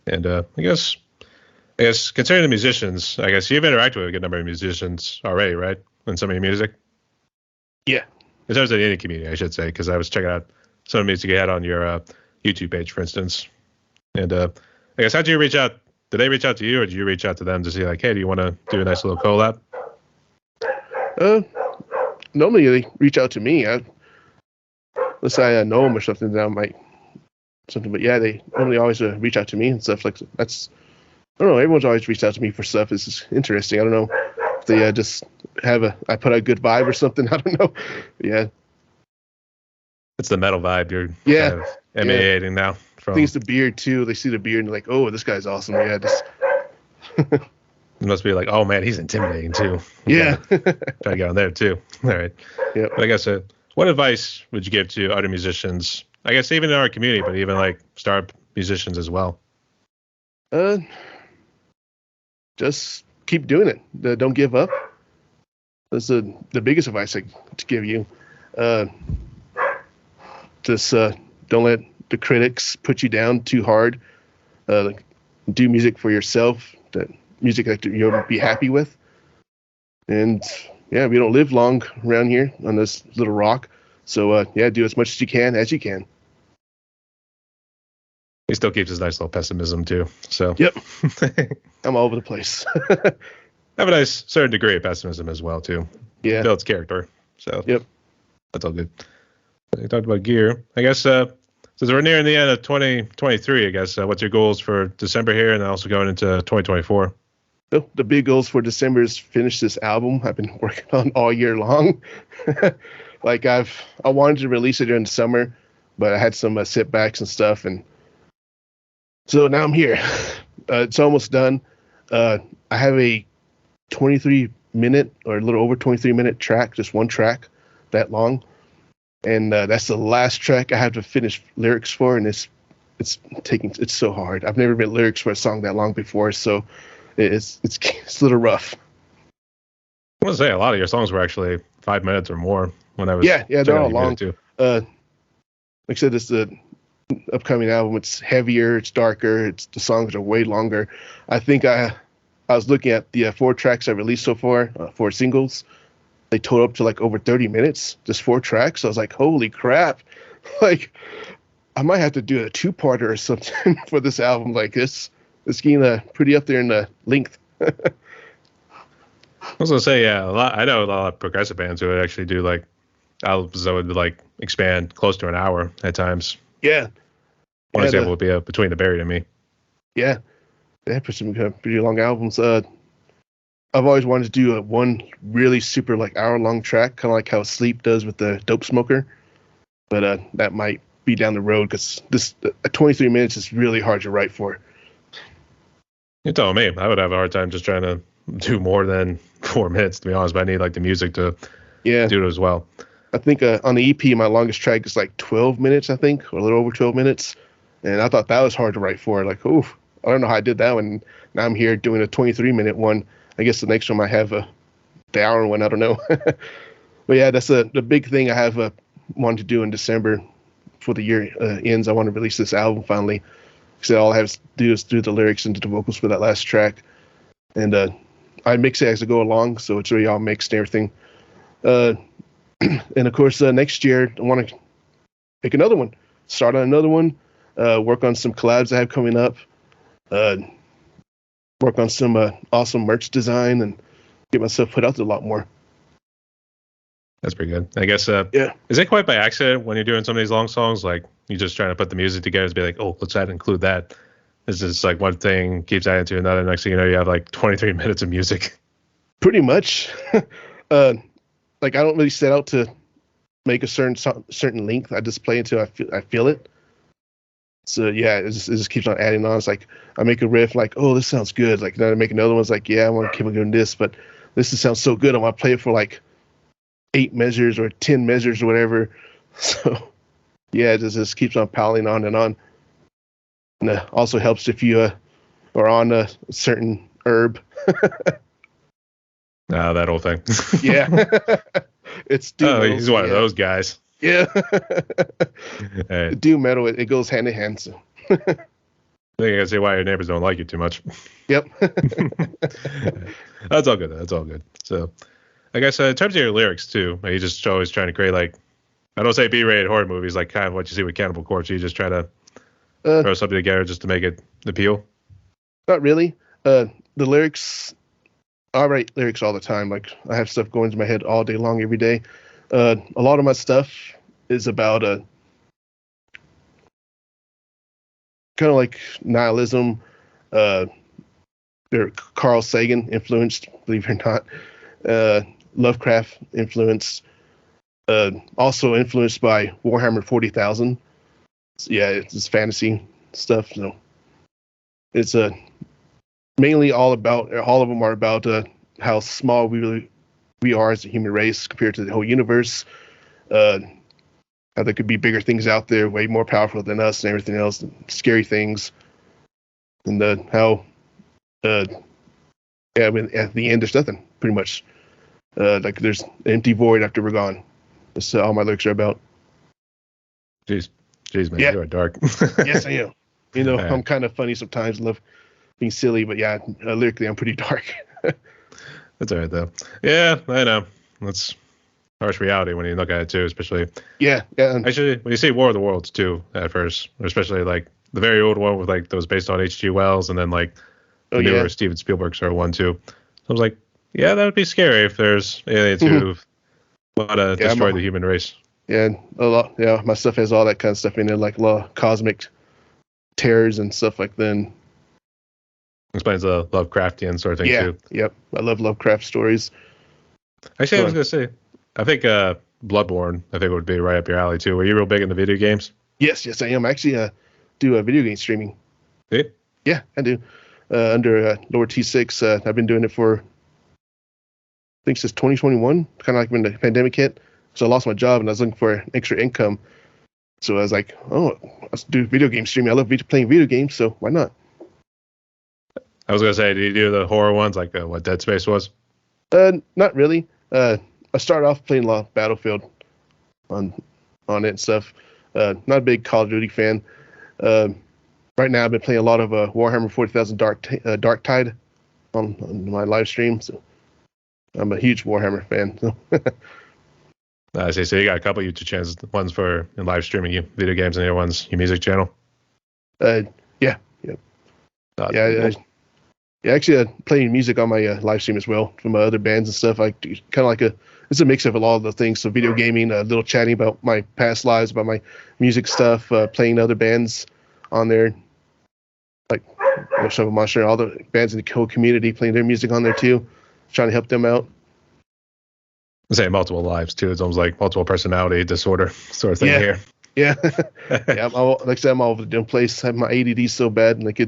And I guess concerning the musicians, I guess you've interacted with a good number of musicians already, right? In some of your music. Yeah. In terms of the indie community, I should say, because I was checking out some of the music you had on your YouTube page, for instance. And I guess how did you reach out? Did they reach out to you, or did you reach out to them to see like, hey, do you want to do a nice little collab? Normally they reach out to me. Let's say I know them or something, then I might something. But yeah, they normally always reach out to me and stuff like that's. I don't know. Everyone's always reached out to me for stuff. It's just interesting. I don't know if they just I put out a good vibe or something. I don't know. Yeah. It's the metal vibe you're kind of emanating now. I think it's the beard too. They see the beard and they're like, oh, this guy's awesome. Yeah, just. It must be like, oh man, he's intimidating too. Yeah. Try to get on there too. All right. Yeah. But I guess what advice would you give to other musicians? I guess even in our community, but even like startup musicians as well. Just keep doing it. Don't give up. That's the biggest advice I to give you. Just don't let the critics put you down too hard. Do music for yourself. That music that you'll be happy with. And yeah, we don't live long around here on this little rock. So do as much as you can. He still keeps his nice little pessimism too. So yep, I'm all over the place. Have a nice certain degree of pessimism as well too. Yeah, builds character. So yep, that's all good. You talked about gear. I guess since we're nearing the end of 2023, I guess what's your goals for December here, and then also going into 2024? The big goals for December is finish this album I've been working on all year long. Like I wanted to release it during the summer, but I had some setbacks and stuff, and so now I'm here. It's almost done. I have a 23-minute or a little over 23-minute track, just one track that long, and that's the last track I have to finish lyrics for, and it's so hard. I've never written lyrics for a song that long before, so it's a little rough. I want to say a lot of your songs were actually 5 minutes or more when I was they're all long too. Like I said, it's the upcoming album. It's heavier, it's darker, the songs are way longer. I think I was looking at the 4 tracks I released so far, 4 singles. They total up to like over 30 minutes, just 4 tracks. So I was like, holy crap. Like I might have to do a 2-parter or something for this album. Like this. It's getting pretty up there in the length. I was gonna say, I know a lot of progressive bands who would actually do like albums that would like expand close to an hour at times. Yeah. One example would be Between the Buried and Me. Yeah. They have some pretty long albums. I've always wanted to do one really super like hour-long track, kind of like how Sleep does with the Dope Smoker. But that might be down the road because 23 minutes is really hard to write for. You're telling me. I would have a hard time just trying to do more than 4 minutes, to be honest, but I need like the music to do it as well. I think on the EP, my longest track is like 12 minutes, I think, or a little over 12 minutes. And I thought that was hard to write for. Like, oof, I don't know how I did that one. Now I'm here doing a 23-minute one. I guess the next one I have the hour one. I don't know. But yeah, that's the big thing I have wanted to do in December before the year ends. I want to release this album finally. So all I have to do is do the lyrics and do the vocals for that last track. And I mix it as I go along, so it's really all mixed and everything. And of course, next year I want to make another one, start on another one, work on some collabs I have coming up, work on some awesome merch design, and get myself put out there a lot more. That's pretty good. I guess, is it quite by accident when you're doing some of these long songs? Like, you're just trying to put the music together to be like, oh, let's include that. It's just like one thing keeps adding to another. Next thing you know, you have like 23 minutes of music. Pretty much. Like, I don't really set out to make a certain length. I just play until I feel it. So yeah, it just keeps on adding on. It's like I make a riff, like, oh, this sounds good. Like then I make another one, it's like, yeah, I want to keep on doing this, but this sounds so good. I want to play it for like 8 measures or 10 measures or whatever. So yeah, it just keeps on piling on and on. And it also helps if you are on a certain herb. That whole thing. Yeah. It's doom metal. He's one of those guys. Yeah. Hey. Doom metal, it goes hand in hand. So. I think I can see why your neighbors don't like you too much. Yep. That's all good. That's all good. So, I guess in terms of your lyrics too, are you just always trying to create like, I don't say B-rated horror movies, like kind of what you see with Cannibal Corpse. You just try to throw something together just to make it appeal? Not really. The lyrics, I write lyrics all the time. Like I have stuff going to my head all day long, every day. A lot of my stuff is about kind of like nihilism. They're Carl Sagan influenced, believe it or not. Lovecraft influenced. Also influenced by Warhammer 40,000. So yeah, it's fantasy stuff. So it's mainly all of them are about how small we are as a human race compared to the whole universe. How there could be bigger things out there, way more powerful than us and everything else, and scary things. And how, I mean, at the end, there's nothing, pretty much. Like there's an empty void after we're gone. That's all my lyrics are about. Jeez, man, yeah. You are dark. Yes, I am. You know, I'm kind of funny sometimes, love being silly, but yeah, lyrically, I'm pretty dark. That's all right, though. Yeah, I know. That's harsh reality when you look at it, too, especially. Yeah. Actually, when you see War of the Worlds, too, at first, especially, like, the very old one with, like, those based on H.G. Wells, and then, like, the newer Steven Spielberg sort of one, too. So I was like, yeah, that would be scary if there's aliens who want to destroy the human race. Yeah, a lot. Yeah, my stuff has all that kind of stuff in it, like a lot of cosmic terrors and stuff like that. Explains the Lovecraftian sort of thing, too. Yep. I love Lovecraft stories. Actually, I was going to say, I think Bloodborne, I think would be right up your alley, too. Were you real big into video games? Yes, I am. I actually do video game streaming. Yeah? Yeah, I do. Under Lower T6, I've been doing it for, I think, since 2021, kind of like when the pandemic hit. So I lost my job, and I was looking for extra income. So I was like, oh, let's do video game streaming. I love playing video games, so why not? I was gonna say, do you do the horror ones like what Dead Space was? Not really. I started off playing a lot of Battlefield on it and stuff. Not a big Call of Duty fan. Right now, I've been playing a lot of Warhammer 40,000 Dark Tide on my live stream. So I'm a huge Warhammer fan. So. I see. So you got a couple YouTube channels. One's for live streaming video games, and the other one's your music channel. Yeah. Actually, playing music on my live stream as well from my other bands and stuff. I kind of like it's a mix of a lot of the things. So video gaming, a little chatting about my past lives, about my music stuff, playing other bands on there, like Shovel Monster, all the bands in the whole community, playing their music on there too, trying to help them out. I say multiple lives too. It's almost like multiple personality disorder sort of thing here. Yeah. Yeah. Like I said, I'm all over the damn place. I have my ADD so bad, and like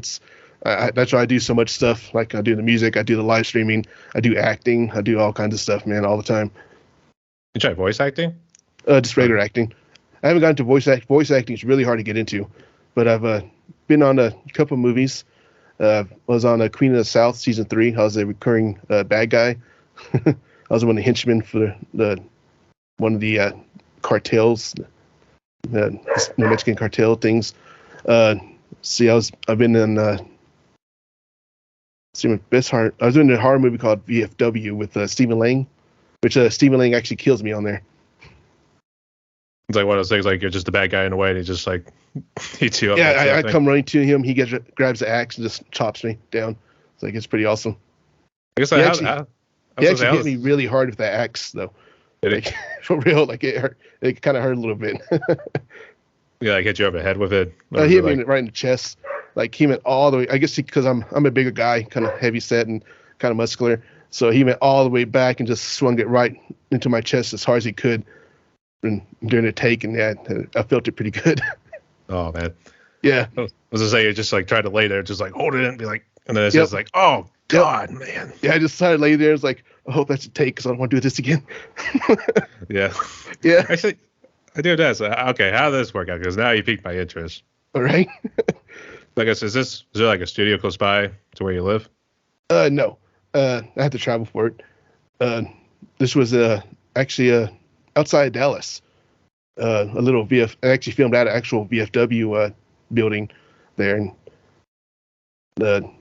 that's why I do so much stuff. Like I do the music, I do the live streaming, I do acting, I do all kinds of stuff, man, all the time. You try voice acting? Just regular acting. I haven't gotten to voice acting. Voice acting is really hard to get into, but I've been on a couple movies. Was on Queen of the South season 3. I was a recurring bad guy. I was one of the henchmen for one of the cartels, the Mexican cartel things. I've been in I was doing a horror movie called VFW with Stephen Lang, which Stephen Lang actually kills me on there. It's like one of those things, like you're just a bad guy in a way, and he just like eats you up. Yeah, I come running to him. He grabs the axe and just chops me down. It's like it's pretty awesome. I guess he actually hit me really hard with that axe, though. Like, for real, like it hurt. It kind of hurt a little bit. Yeah, like hit you over the head with it. He hit me right in the chest. Like he went all the way. I guess because I'm a bigger guy, kind of heavy set and kind of muscular. So he went all the way back and just swung it right into my chest as hard as he could. And during the take, and yeah, I felt it pretty good. Oh man, Yeah. I was gonna say, you just like try to lay there, just like hold it in and be like, and then it's Yep. just like, oh God, man. Yeah, I just started laying there. It's like, I hope that's a take because I don't want to do this again. Yeah. Yeah. Actually, I do that. So, okay, how did this work out? Because now you piqued my interest. All right. I guess is there like a studio close by to where you live? No. I had to travel for it. This was actually outside Dallas. A little I actually filmed at an actual VFW building there, and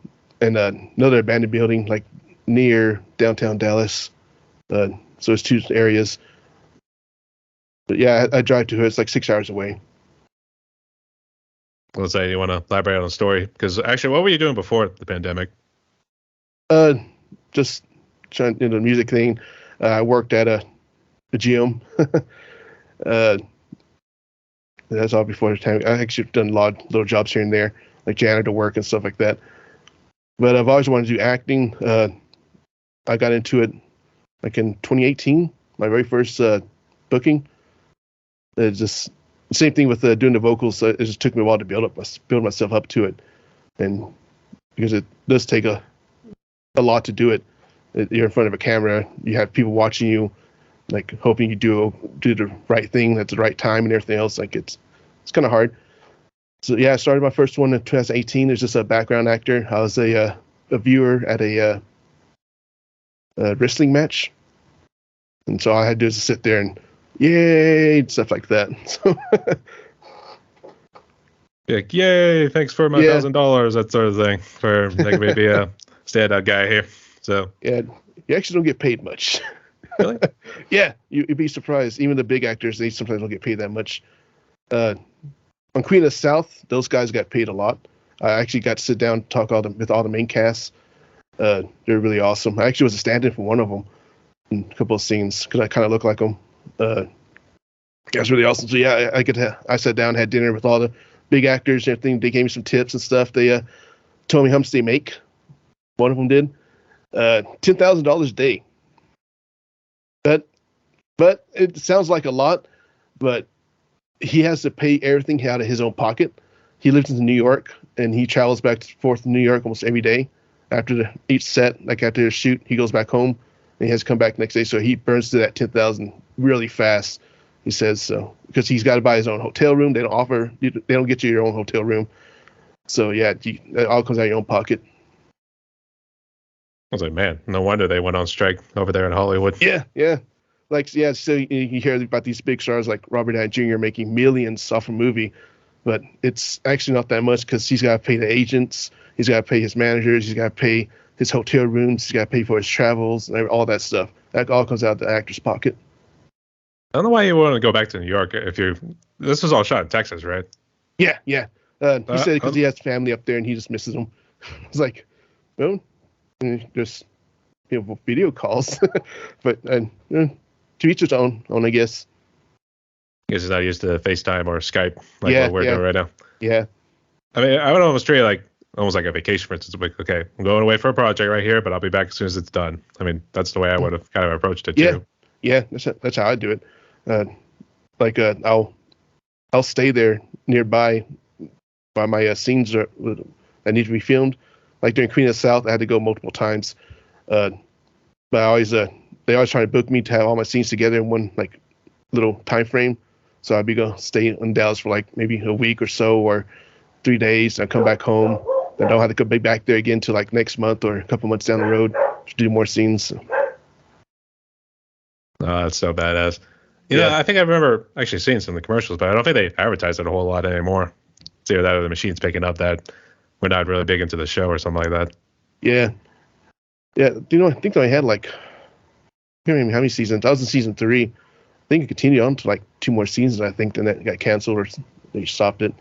another abandoned building like near downtown Dallas. So it's two areas. But yeah, I drive to it. It's like 6 hours away. Let's say you want to elaborate on the story, because actually, what were you doing before the pandemic? Just trying the music thing. I worked at a gym. That's all before the time. I actually done a lot of little jobs here and there, like janitor work and stuff like that. But I've always wanted to do acting. I got into it like in 2018, my very first booking. It's just the same thing with doing the vocals. It just took me a while to build myself up to it, and because it does take a lot to do it. You're in front of a camera. You have people watching you, like hoping you do the right thing at the right time and everything else. Like it's kind of hard. So yeah, I started my first one in 2018. There's just a background actor. I was a viewer at a wrestling match, and so all I had to do is sit there and yay and stuff like that. So like, yay! Thanks for my $1,000. That sort of thing for like maybe a standout guy here. So yeah, you actually don't get paid much. Really? Yeah, you'd be surprised. Even the big actors, they sometimes don't get paid that much. On Queen of the South, those guys got paid a lot. I actually got to sit down and talk with all the main casts. They're really awesome. I actually was a stand-in for one of them in a couple of scenes because I kind of look like them. That's really awesome. So yeah, I sat down, had dinner with all the big actors and everything. They gave me some tips and stuff. They told me how much they make. One of them did $10,000 a day. But it sounds like a lot, but he has to pay everything out of his own pocket. He lives in New York, and he travels back and forth to New York almost every day. After each set, like after the shoot, he goes back home, and he has to come back the next day. So he burns to that 10,000 really fast. He says so because he's got to buy his own hotel room. They don't get you your own hotel room. So yeah, it all comes out of your own pocket. I was like, man, no wonder they went on strike over there in Hollywood. Yeah. So you hear about these big stars like Robert Downey Jr. making millions off a movie, but it's actually not that much because he's got to pay the agents, he's got to pay his managers, he's got to pay his hotel rooms, he's got to pay for his travels and all that stuff. That all comes out of the actor's pocket. I don't know why you want to go back to New York this was all shot in Texas, right? Yeah. He said because he has family up there and he just misses them. It's like, well, just video calls, but to each his own, I guess. I guess he's not used to FaceTime or Skype like what we're doing right now. Yeah. I mean, I would almost treat it almost like a vacation, for instance. Like, okay, I'm going away for a project right here, but I'll be back as soon as it's done. I mean, that's the way I would have kind of approached it too. Yeah, that's how I do it. I'll stay there nearby by my scenes that need to be filmed. Like during Queen of the South, I had to go multiple times. But they always try to book me to have all my scenes together in one like little time frame. So I'd be going to stay in Dallas for like maybe a week or so or 3 days. And I come back home. Then I don't have to come back there again till like next month or a couple months down the road to do more scenes. Oh, that's so badass. You know, I think I remember actually seeing some of the commercials, but I don't think they advertise it a whole lot anymore. It's either that or the machine's picking up that we're not really big into the show or something like that. Yeah. I think I had like, I can't remember how many seasons. I was in season 3. I think it continued on to like 2 more seasons. I think then that got canceled or they stopped it.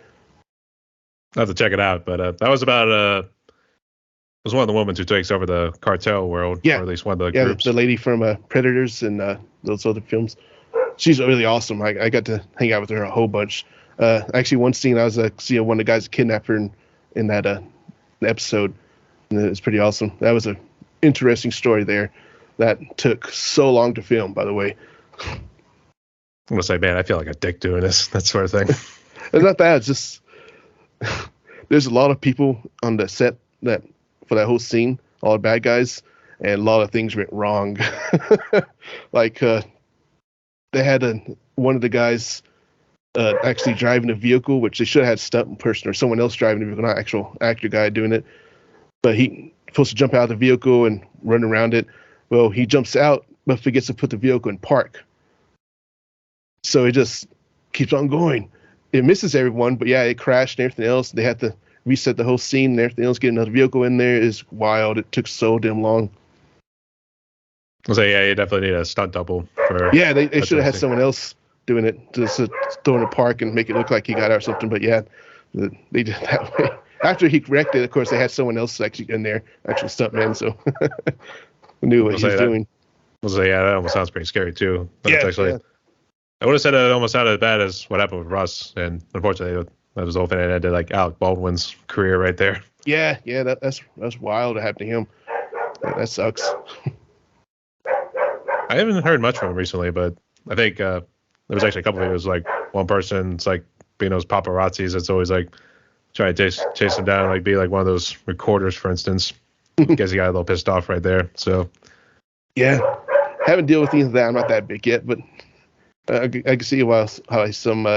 I'll have to check it out, but that was about it was one of the women who takes over the cartel world, or at least one of the groups. The lady from Predators and those other films. She's really awesome. I got to hang out with her a whole bunch. Actually, one scene I was seeing one of the guys kidnapped her in that episode, and it was pretty awesome. That was a interesting story there that took so long to film, by the way. I'm gonna say, man, I feel like a dick doing this, that sort of thing. It's not bad. It's just there's a lot of people on the set that for that whole scene, all the bad guys, and a lot of things went wrong. Like they had one of the guys actually driving a vehicle, which they should have had stunt person or someone else driving the vehicle, not actual actor guy doing it. But he supposed to jump out of the vehicle and run around it. Well, he jumps out, but forgets to put the vehicle in park. So it just keeps on going. It misses everyone, but yeah, it crashed and everything else. They had to reset the whole scene and everything else. Getting another vehicle in there is wild. It took so damn long. So yeah, you definitely need a stunt double for. Yeah, they should have had someone else doing it, just throw in a park and make it look like he got out or something. But yeah, they did it that way. After he wrecked it, of course, they had someone else actually in there, actual stuntman, so knew what he was doing. Yeah, that almost sounds pretty scary too. Yeah, I would have said it almost sounded as bad as what happened with Russ, and unfortunately, that was the whole thing that ended like Alec Baldwin's career right there. Yeah, that's wild to happen to him. That sucks. I haven't heard much from him recently, but I think there was actually a couple of videos, like one person, it's like being those paparazzis that's always like trying to chase him down, like be like one of those recorders, for instance. I guess he got a little pissed off right there. So yeah, haven't dealt with any of that. I'm not that big yet, but I can see how some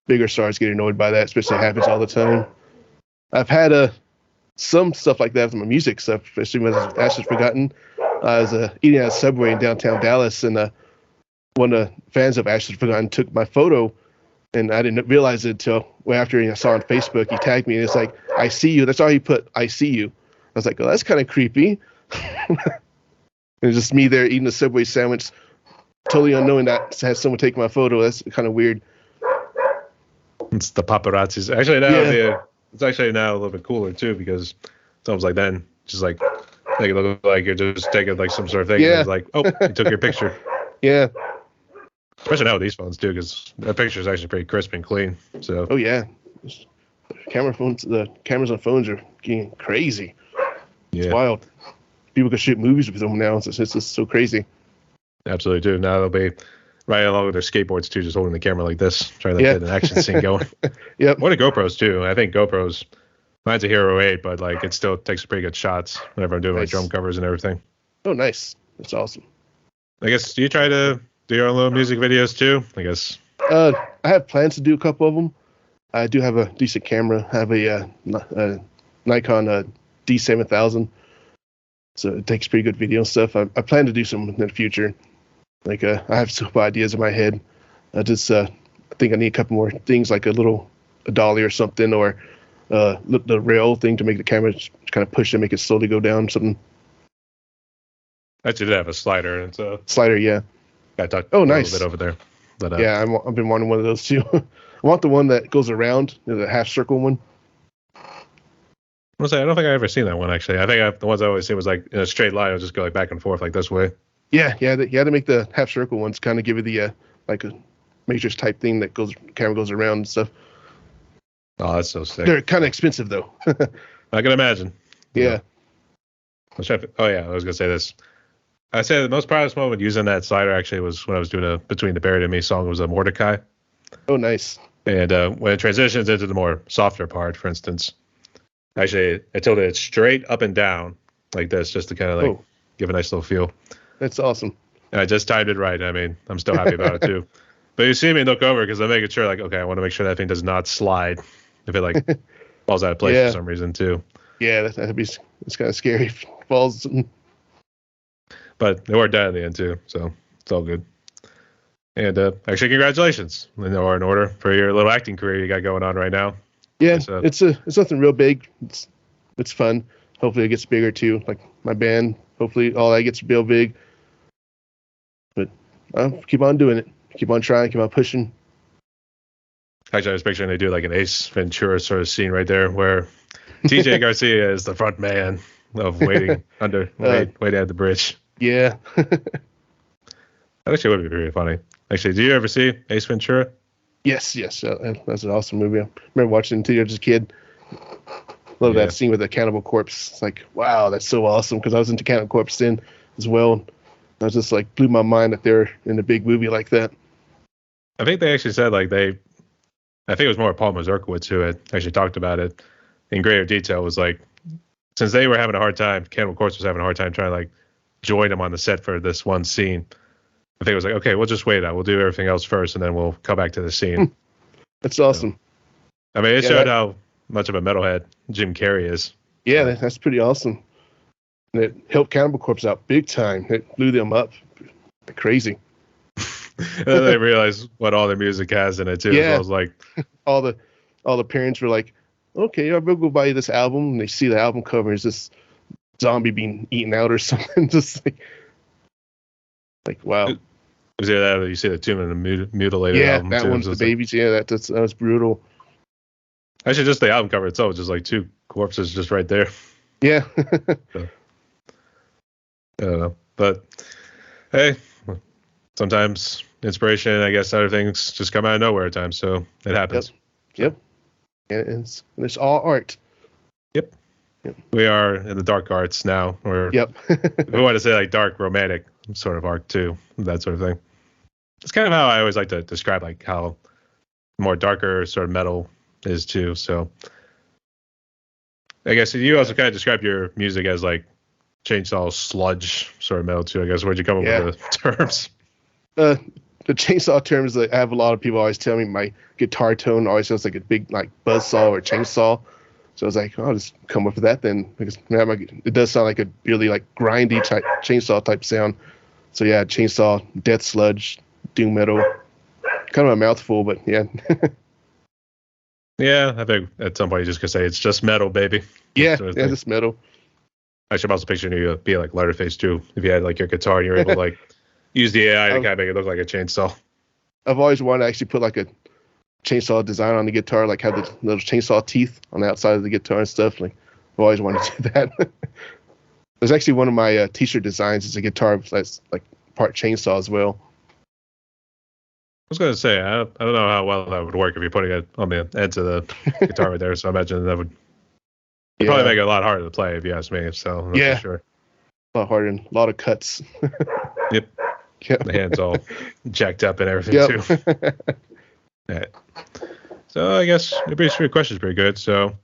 bigger stars get annoyed by that, especially if it happens all the time. I've had some stuff like that with my music stuff, especially with Ashes Forgotten. I was eating at a Subway in downtown Dallas, and one of the fans of Ashes Forgotten took my photo, and I didn't realize it until after I saw on Facebook. He tagged me, and it's like, "I see you." That's all he put, "I see you." I was like, "Oh, that's kind of creepy." And it's just me there eating a Subway sandwich, totally unknowing that I had someone take my photo. That's kind of weird. It's the paparazzis. Actually, now it's actually now a little bit cooler too, because it's almost like then just like make it look like you're just taking like some sort of thing. Yeah. It's like, oh, you took your picture. Yeah. Especially now with these phones too, because that picture is actually pretty crisp and clean. So. Oh yeah. The cameras on phones are getting crazy. It's wild. People can shoot movies with them now. It's just so crazy. Absolutely too. Now they'll be riding along with their skateboards too, just holding the camera like this, trying to get an action scene going. Yep. What are GoPros too? I think GoPros, mine's a Hero 8, but like it still takes pretty good shots whenever I'm doing my drum covers and everything. Oh, nice. That's awesome. I guess, do you try to do your own little music videos too? I guess. I have plans to do a couple of them. I do have a decent camera. I have a Nikon D7000. So it takes pretty good video and stuff. I plan to do some in the future. Like I have some ideas in my head. I think I need a couple more things, like a dolly or something, or the rail thing to make the camera kind of push and make it slowly go down. Something. Actually, did have a slider. It's a slider, yeah. I talked nice. a little bit over there. But, yeah, I've been wanting one of those too. I want the one that goes around, the half circle one. I don't think I've ever seen that one, actually. I think the ones I always see was like in a straight line. It'll just go like back and forth like this way. Yeah. You had to make the half circle ones kind of give you the like a matrix type thing that camera goes around and stuff. Oh, that's so sick. They're kind of expensive though. I can imagine. Yeah. I was gonna say this. I say the most proudest moment using that slider actually was when I was doing a Between the Buried and Me song. It was a Mordecai. Oh, nice. And when it transitions into the more softer part, for instance, actually I tilted it straight up and down like this, just to kind of like give a nice little feel. That's awesome. And I just timed it right. I mean, I'm still happy about it too. But you see me look over because I'm making sure, like, okay, I want to make sure that thing does not slide if it like falls out of place for some reason too. Yeah, it's kind of scary if it falls. But it worked out in the end too, so it's all good. And actually, congratulations in order for your little acting career you got going on right now. Yeah, it's nothing real big. It's fun. Hopefully, it gets bigger too. Like my band, hopefully all that gets real big. But I'll keep on doing it. Keep on trying. Keep on pushing. Actually, I was picturing they do like an Ace Ventura sort of scene right there, where TJ Garcia is the front man of waiting at the bridge. Yeah. That actually would be pretty funny. Actually, do you ever see Ace Ventura? Yes. That's an awesome movie. I remember watching it as a kid. Love that scene with the Cannibal Corpse. It's like, wow, that's so awesome, because I was into Cannibal Corpse then as well. I was just like, blew my mind that they're in a big movie like that. I think they actually said like they I think it was more Paul Mazurkowitz who had actually talked about it in greater detail. Was like, since they were having a hard time, Cannibal Corpse was having a hard time trying to like join him on the set for this one scene. I think it was like, okay, we'll just wait out. We'll do everything else first, and then we'll come back to the scene. That's awesome. So, I mean, it showed how much of a metalhead Jim Carrey is. Yeah, that's pretty awesome. And it helped Cannibal Corpse out big time. It blew them up crazy. And then they realized what all their music has in it too. Yeah. So I was like, all the parents were like, okay, I'll go buy this album. And they see the album cover is this zombie being eaten out or something. Just like wow. Was it that you see the Tomb and the Mutilated album? Yeah, that one's the babies. Yeah, that was brutal. Actually, just the album cover itself, just like two corpses just right there. Yeah. So, I don't know. But hey, sometimes inspiration, I guess other things just come out of nowhere at times. So it happens. Yep. And it's all art. Yep. We are in the dark arts now. Or yep. we want to say like dark romantic sort of art too, that sort of thing. It's kind of how I always like to describe like how more darker sort of metal is too. So I guess you also kind of describe your music as like chainsaw sludge sort of metal too. I guess where'd you come up with the terms? The chainsaw terms that I have a lot of people always tell me my guitar tone always sounds like a big like buzzsaw or chainsaw. So I was like, I'll just come up with that then, because it does sound like a really like grindy type chainsaw type sound. So yeah, chainsaw, death sludge, doom metal, kind of a mouthful, but yeah. Yeah, I think at some point you just could say it's just metal, baby. Yeah, just metal. I should also picture you be like Leatherface too, if you had like your guitar and you were able to like use the AI to kind of make it look like a chainsaw. I've always wanted to actually put like a chainsaw design on the guitar, like have the little chainsaw teeth on the outside of the guitar and stuff. Like I've always wanted to do that. There's actually one of my t-shirt designs is a guitar that's like part chainsaw as well. I was gonna say I don't know how well that would work if you're putting it on the edge of the guitar right there. So I imagine that would probably make it a lot harder to play if you ask me. So I'm not sure. A lot harder and a lot of cuts. Yep. The hands all jacked up and everything too. Yeah. So I guess your question's pretty good. So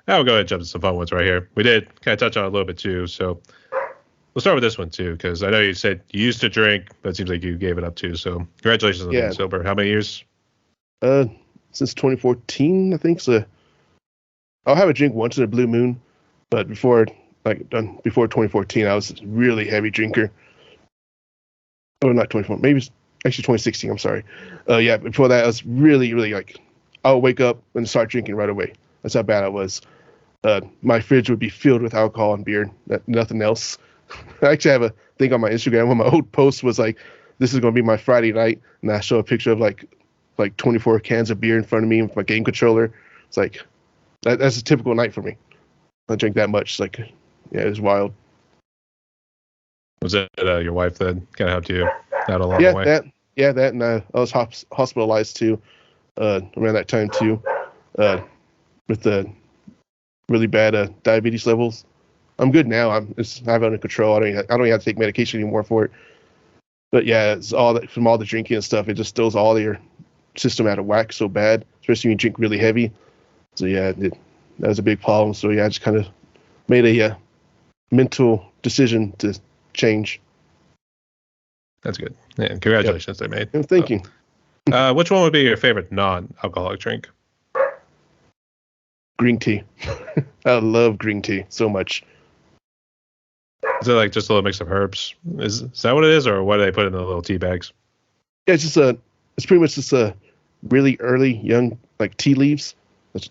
I'll go ahead and jump to some fun ones right here. We did kind of touch on it a little bit too. So we'll start with this one too, because I know you said you used to drink, but it seems like you gave it up too. So congratulations on being sober. How many years? Since 2014, I think. So I'll have a drink once in a blue moon, but before 2014, I was a really heavy drinker. Oh, not 24, maybe actually 2016. I'm sorry. Yeah, before that, I was really, really like, I would wake up and start drinking right away. That's how bad I was. My fridge would be filled with alcohol and beer, nothing else. I actually have a thing on my Instagram. One of my old posts was like, "This is going to be my Friday night," and I show a picture of like 24 cans of beer in front of me with my game controller. It's like that's a typical night for me. I drink that much. It's like, yeah, it was wild. Was it your wife that kind of helped you out along the way? That, and I was hospitalized too around that time too, with the really bad diabetes levels. I'm good now. I have it under control. I don't even have to take medication anymore for it. But yeah, it's all that from all the drinking and stuff. It just throws all your system out of whack so bad, especially when you drink really heavy. So yeah, that was a big problem. So yeah, I just kind of made a mental decision to change. That's good. Yeah, congratulations, they made. Thank you. Which one would be your favorite non-alcoholic drink? Green tea. I love green tea so much. Is it like just a little mix of herbs? Is that what it is, or what do they put in the little tea bags? Yeah, it's pretty much just a really early young like tea leaves.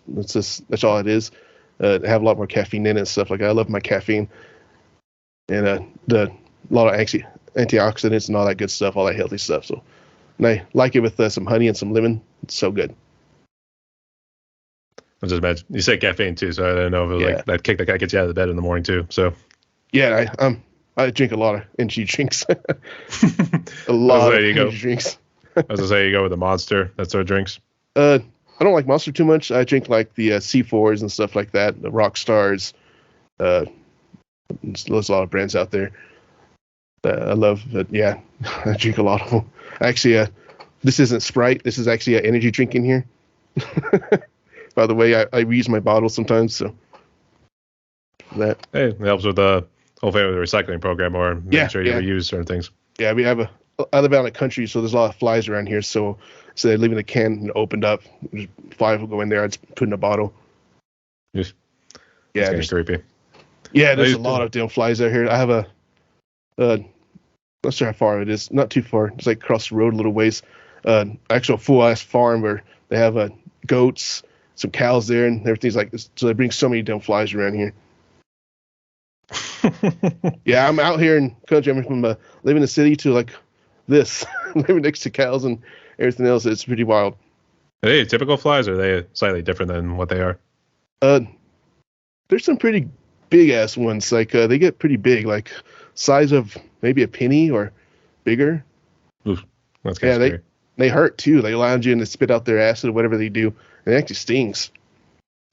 That's all it is. They have a lot more caffeine in it and stuff like that. I love my caffeine, and a lot of antioxidants and all that good stuff, all that healthy stuff. So, and I like it with some honey and some lemon. It's so good. I just imagine you said caffeine too, so I don't know if it was like that kick that gets you out of the bed in the morning too. So yeah, I drink a lot of energy drinks. A lot of energy drinks. I was gonna say you go with the Monster, that sort of drinks. I don't like Monster too much. I drink like the C4s and stuff like that, the Rock Stars. There's a lot of brands out there that I love. But yeah, I drink a lot of them. Actually, this isn't Sprite. This is actually an energy drink in here. By the way, I reuse my bottle sometimes, so that. Hey, it helps with the whole family recycling program, or making sure you reuse certain things. Yeah, we have I live out in the country, so there's a lot of flies around here. So they leave in a can opened up. Flies will go in there. I just put in a bottle. Just, yeah, it's kind of creepy. Yeah, there's a lot of damn flies out here. I have not sure how far it is. Not too far. It's like across the road a little ways. Actual full ass farm where they have goats, some cows there, and everything's like this. So they bring so many damn flies around here. Yeah, I'm out here in country. I'm from living in the city to like this, living next to cows and everything else. It's pretty wild. Are they typical flies, or are they slightly different than what they are? There's some pretty big ass ones. Like they get pretty big, like size of maybe a penny or bigger. Oof, that's kind of scary. They hurt too. They lounge you and they spit out their acid or whatever they do. And it actually stings.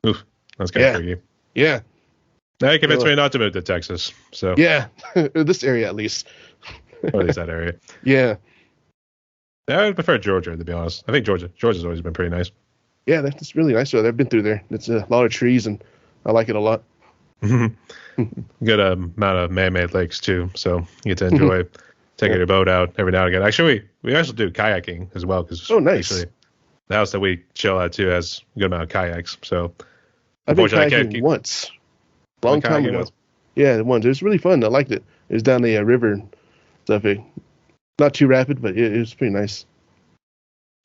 Oof, that's kind of freaky. Yeah. Now you convinced me not to move to Texas. So yeah, this area at least. Or at least that area. Yeah. I would prefer Georgia, to be honest. I think Georgia's always been pretty nice. Yeah, that's really nice. I've been through there. It's a lot of trees, and I like it a lot. Good amount of man-made lakes too, so you get to enjoy taking your boat out every now and again. Actually, we also do kayaking as well, because nice. Actually, the house that we chill at too has a good amount of kayaks. So I've been kayaking once, long time ago. Yeah, once. It was really fun. I liked it. It was down the river and stuff. Not too rapid, but it was pretty nice.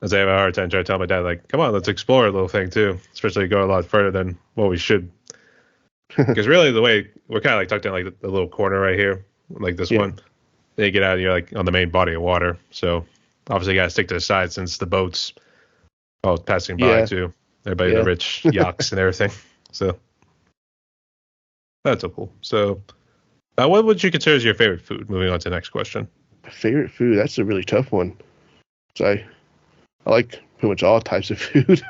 As I have a hard time trying to tell my dad, like, come on, let's explore a little thing too, especially go a lot further than what we should. Because really, the way we're kind of like tucked in like the little corner right here, like this one. Then you get out and you're like on the main body of water. So obviously you got to stick to the side since the boats passing by too. Everybody, the rich yachts and everything. So that's so cool. So what would you consider as your favorite food? Moving on to the next question. Favorite food? That's a really tough one. So I like pretty much all types of food.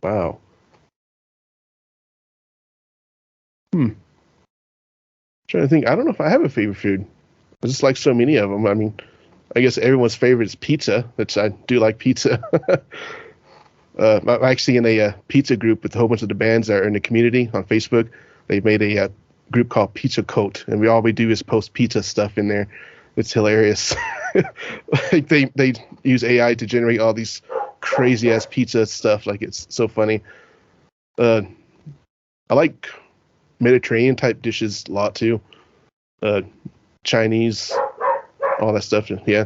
Wow. Trying to think. I don't know if I have a favorite food. I just like so many of them. I mean, I guess everyone's favorite is pizza. I do like pizza. I'm actually in a pizza group with a whole bunch of the bands that are in the community on Facebook. They made a group called Pizza Coat, and all we do is post pizza stuff in there. It's hilarious. Like they use AI to generate all these crazy ass pizza stuff. Like, it's so funny. I like Mediterranean type dishes a lot too. Chinese, all that stuff. Yeah.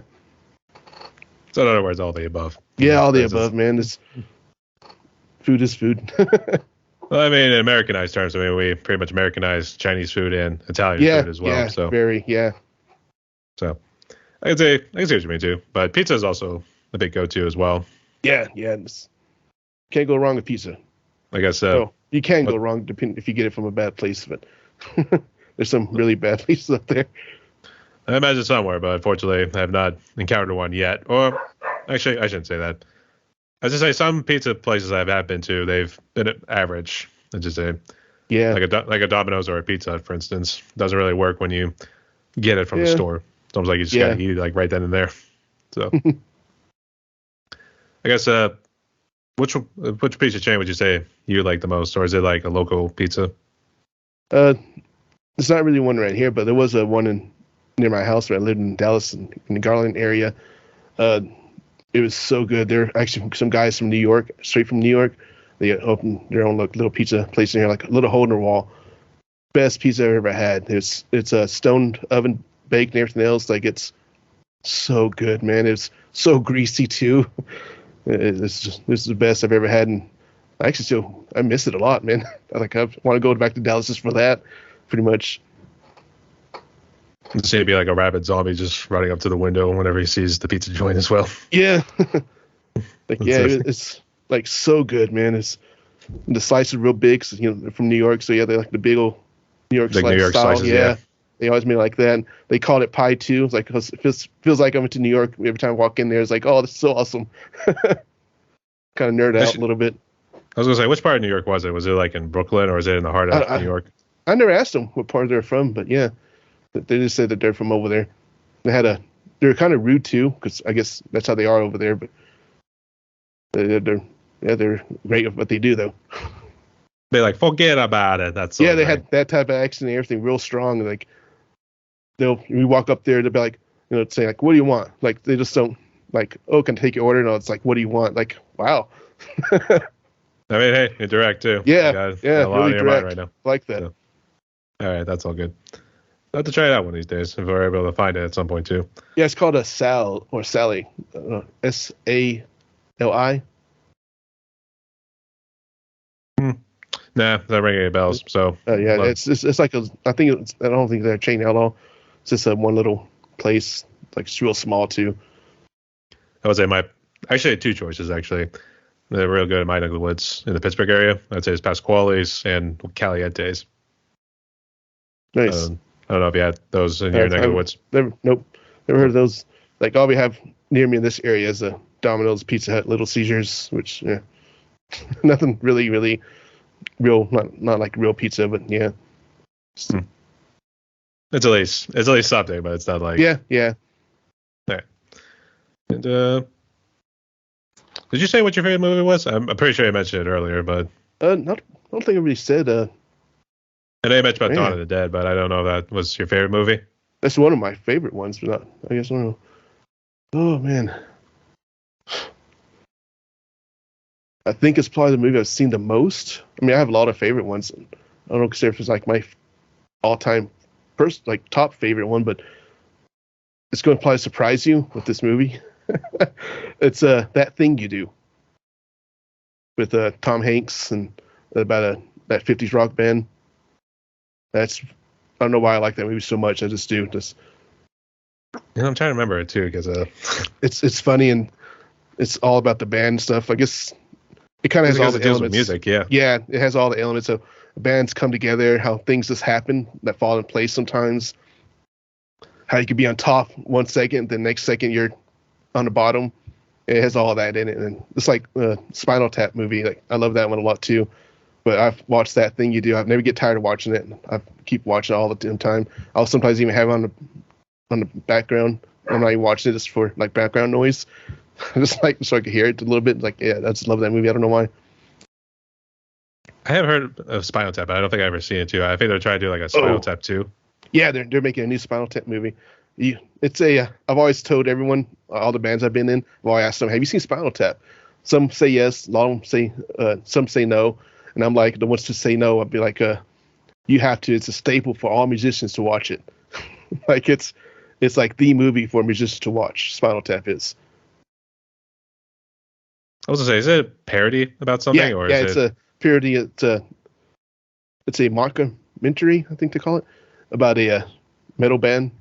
So in other words, all the above. Yeah, all the above, man. Food is food. Well, I mean, in Americanized terms, I mean, we pretty much Americanized Chinese food and Italian food as well. So So I can see what you mean too. But pizza is also a big go-to as well. Yeah. Can't go wrong with pizza. I guess so. You can go wrong if you get it from a bad place, but there's some really bad places up there. I imagine somewhere, but unfortunately, I have not encountered one yet. Or actually, I shouldn't say that. I just say some pizza places I have been to, they've been average. I just say, like a Domino's or a Pizza Hut, for instance, doesn't really work when you get it from the store. It's almost like you just gotta eat it like right then and there. So, I guess which pizza chain would you say you like the most, or is it like a local pizza? It's not really one right here, but there was one near my house where I lived in Dallas in the Garland area. It was so good. There are actually some guys from New York, straight from New York. They opened their own little pizza place in here, like a little hole in their wall. Best pizza I've ever had. It's a stone oven baked and everything else. Like, it's so good, man. It's so greasy too. This is the best I've ever had, and I miss it a lot, man. I want to go back to Dallas just for that, pretty much. It'd be like a rabid zombie just running up to the window whenever he sees the pizza joint as well. Yeah. It's like so good, man. The slice is real big, so, they're from New York, so they're like the big old New York slice. New York style. Slices, They always made it like that. And they called it pie too. It's like, it feels like I went to New York. Every time I walk in there, it's like, oh, this is so awesome. Kind of nerd out a little bit. I was gonna say, which part of New York was it? Was it like in Brooklyn, or is it in the heart of New York? I never asked them what part they're from, but yeah, they just said that they're from over there. They were kind of rude too, because I guess that's how they are over there. But They're great at what they do though. They like forget about it. That's yeah, they had that type of accent and everything real strong. Like we walk up there, they'll be like, say like, what do you want? Like they just don't like, oh, can I take your order? No, it's like, what do you want? Like, wow. I mean, hey, you're direct too. Yeah, got yeah, a lot really on your direct. mind right now. Like that. So, all right, that's all good. I'll have to try it out one of these days if we're able to find it at some point too. Yeah, it's called a Sal or Sally. Sali. Nah, not ringing any bells. So yeah, it's like I don't think they're a chain at all. It's just one little place, like it's real small too. I would say I actually had two choices actually. They're real good in my neck of the woods in the Pittsburgh area. I'd say it's Pasquale's and Caliente's. Nice. I don't know if you had those in your neck of the woods. Nope. Never heard of those. Like all we have near me in this area is a Domino's, Pizza Hut, Little Caesars, which nothing really real, not like real pizza, but yeah. It's at least something, but it's not like yeah. All right. And did you say what your favorite movie was? I'm pretty sure you mentioned it earlier, but I don't think I really said. I know you mentioned about Dawn of the Dead, but I don't know if that was your favorite movie. That's one of my favorite ones, but not. I guess I don't know. Oh man, I think it's probably the movie I've seen the most. I mean, I have a lot of favorite ones. I don't know if it's like my all-time top favorite one, but it's going to probably surprise you with this movie. It's That Thing You Do with Tom Hanks and about that 50s rock band. I don't know why I like that movie so much. I just do. I'm trying to remember it too because it's funny and it's all about the band stuff. I guess it kind of has all the elements. With music, yeah. Yeah, it has all the elements of bands come together, how things just happen that fall in place sometimes. How you could be on top 1 second, the next second you're on the bottom. It has all that in it, and it's like Spinal Tap movie. Like I love that one a lot too. But I've watched That Thing You Do. I've never get tired of watching it. I keep watching it all the damn time. I'll sometimes even have it on the background. I'm not even watching it just for like background noise. Just like so I can hear it a little bit. Like I just love that movie. I don't know why. I haven't heard of Spinal Tap, but I don't think I've ever seen it too. I think they're trying to do like a Spinal Tap 2. Yeah, they're making a new Spinal Tap movie. I've always told everyone, all the bands I've been in, I've always asked them, have you seen Spinal Tap? Some say yes, a lot of them say, some say no. And I'm like, the ones to say no, I'd be like, you have to. It's a staple for all musicians to watch it. Like it's like the movie for musicians to watch. Spinal Tap is. I was gonna say, is it a parody about something? Yeah, it's a parody. It's a mockumentary, I think they call it, about a metal band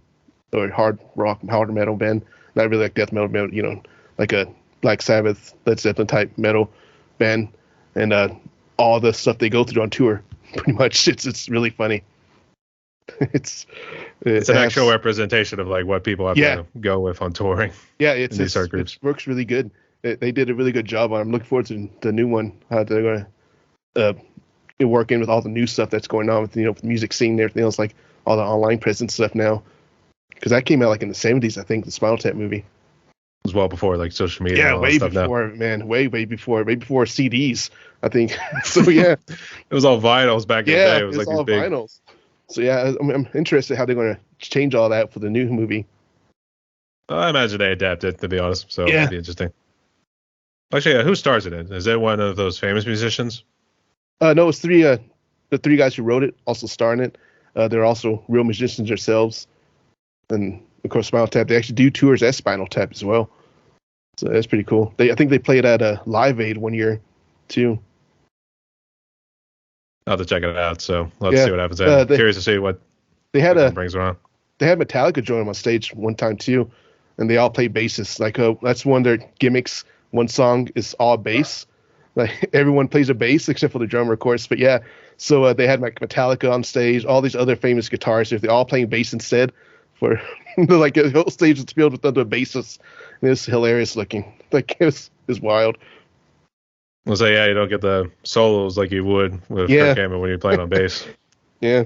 or hard metal band. Not really like death metal, like a Black Sabbath, Led Zeppelin type metal band, and all the stuff they go through on tour. Pretty much, it's really funny. It's an actual representation of like what people have to go with on touring. Yeah, these art groups. It works really good. They did a really good job on it. I'm looking forward to the new one. How they're going to work in with all the new stuff that's going on with with the music scene and everything else, like all the online presence stuff now. Because that came out like in the 70s, I think, the Spinal Tap movie. It was well before like social media. Yeah, and all way that before, now. Man, way before CDs, I think. So yeah, it was all vinyls back in the day. It was like all these big vinyls. So yeah, I'm interested how they're going to change all that for the new movie. I imagine they adapt it, to be honest. So it'd be interesting. Actually, who stars in it? Is it one of those famous musicians? No, it's the three guys who wrote it also star in it. They're also real musicians themselves. And of course, Spinal Tap, they actually do tours as Spinal Tap as well. So that's pretty cool. I think they played at a Live Aid one year too. I'll have to check it out. So let's see what happens. I'm curious to see what they had brings around. They had Metallica join them on stage one time too, and they all play basses. Like that's one of their gimmicks. One song is all bass. Like everyone plays a bass except for the drummer, of course. But yeah, so they had like Metallica on stage, all these other famous guitarists. They're all playing bass instead. For like the whole stage is filled with other basses. And it's hilarious looking. Like it's wild. Well, so yeah, you don't get the solos like you would with Kirk Hammett when you're playing on bass. Yeah.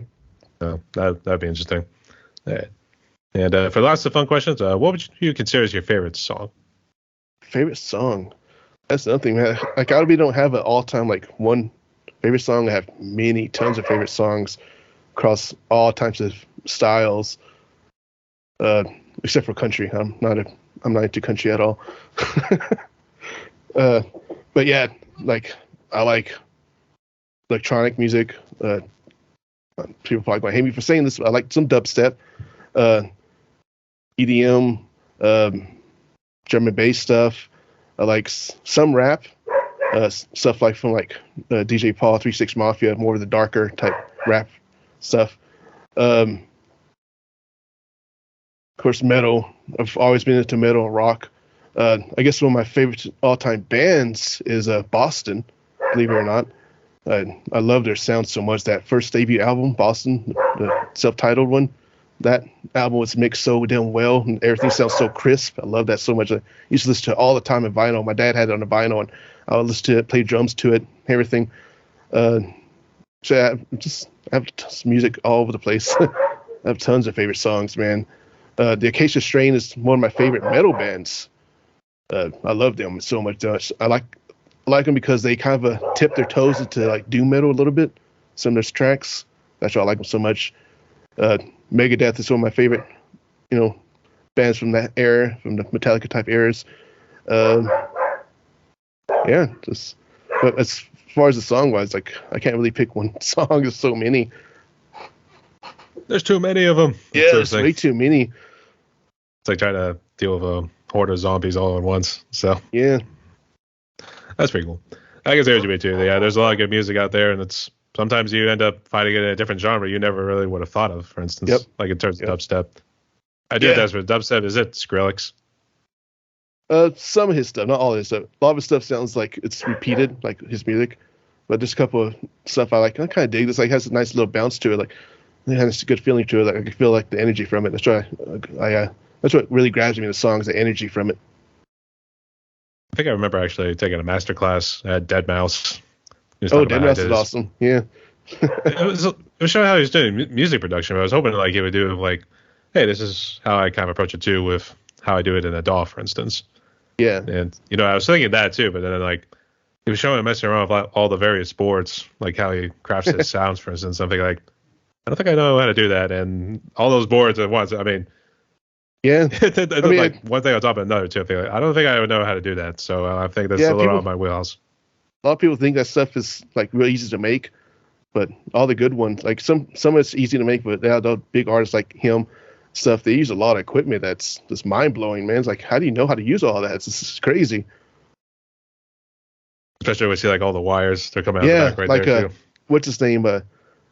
So that'd be interesting. All right. And for lots of fun questions, what would you consider as your favorite song? Favorite song? That's another thing, man. Like I really don't have an all-time like one favorite song. I have tons of favorite songs across all types of styles, except for country. I'm not into country at all. But yeah, like I like electronic music. People probably gonna hate me for saying this, but I like some dubstep, EDM, German bass stuff. I like some rap, stuff like from like DJ Paul, 3 6 Mafia, more of the darker type rap stuff. Of course, metal. I've always been into metal and rock. I guess one of my favorite all-time bands is Boston, believe it or not. I love their sound so much. That first debut album, Boston, the self-titled one, that album was mixed so damn well, and everything sounds so crisp. I love that so much. I used to listen to it all the time in vinyl. My dad had it on the vinyl, and I would listen to it, play drums to it, everything. So I have music all over the place. I have tons of favorite songs, man. The Acacia Strain is one of my favorite metal bands. I love them so much. I like them because they kind of tip their toes into like doom metal a little bit. Some of their tracks. That's why I like them so much. Megadeth is one of my favorite, bands from that era, from the Metallica type eras. But as far as the song wise, like I can't really pick one song. There's so many. There's too many of them. Yeah, there's way too many. It's like trying to deal with a horde of zombies all at once. So yeah, that's pretty cool. I guess there's you too. Yeah, there's a lot of good music out there, and it's sometimes you end up finding it in a different genre you never really would have thought of. For instance, like in terms of dubstep. I do that's with dubstep. Is it Skrillex? Some of his stuff, not all of his stuff. A lot of his stuff sounds like it's repeated, like his music. But there's a couple of stuff I like. I kind of dig this. Like, has a nice little bounce to it. Like, it has a good feeling to it. Like, I can feel like the energy from it. That's why that's what really grabs me in the song is the energy from it. I think I remember actually taking a master class at Dead Mouse. Oh, Dead Mouse is awesome. Yeah. it was showing how he was doing music production. But I was hoping like he would do like, hey, this is how I kind of approach it too with how I do it in a DAW, for instance. Yeah. And I was thinking that too, but then like he was showing messing around with all the various boards, like how he crafts his sounds, for instance. Something like, I don't think I know how to do that, and all those boards at once. I mean, yeah. One thing on top of another too. I don't think I would know how to do that, so I think that's a little out of my wheelhouse. A lot of people think that stuff is like real easy to make, but all the good ones, like some of it's easy to make, but the big artists like him. Stuff, they use a lot of equipment that's just mind-blowing, man. It's like, how do you know how to use all that? It's crazy. Especially when you see like all the wires, they're coming out the back right like, there too. What's his name?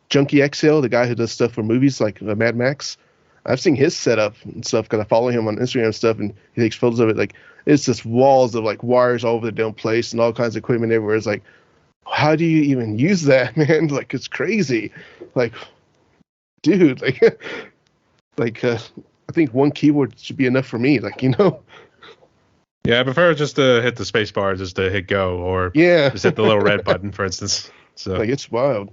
Junkie XL, the guy who does stuff for movies like Mad Max. I've seen his setup and stuff because I follow him on Instagram and stuff, and he takes photos of it. Like, it's just walls of like wires all over the damn place and all kinds of equipment everywhere. It's like, how do you even use that, man? Like, it's crazy. Like, dude, I think one keyboard should be enough for me. Yeah, I prefer just to hit the space bar, just to hit go, or just hit the little red button, for instance. So like, it's wild.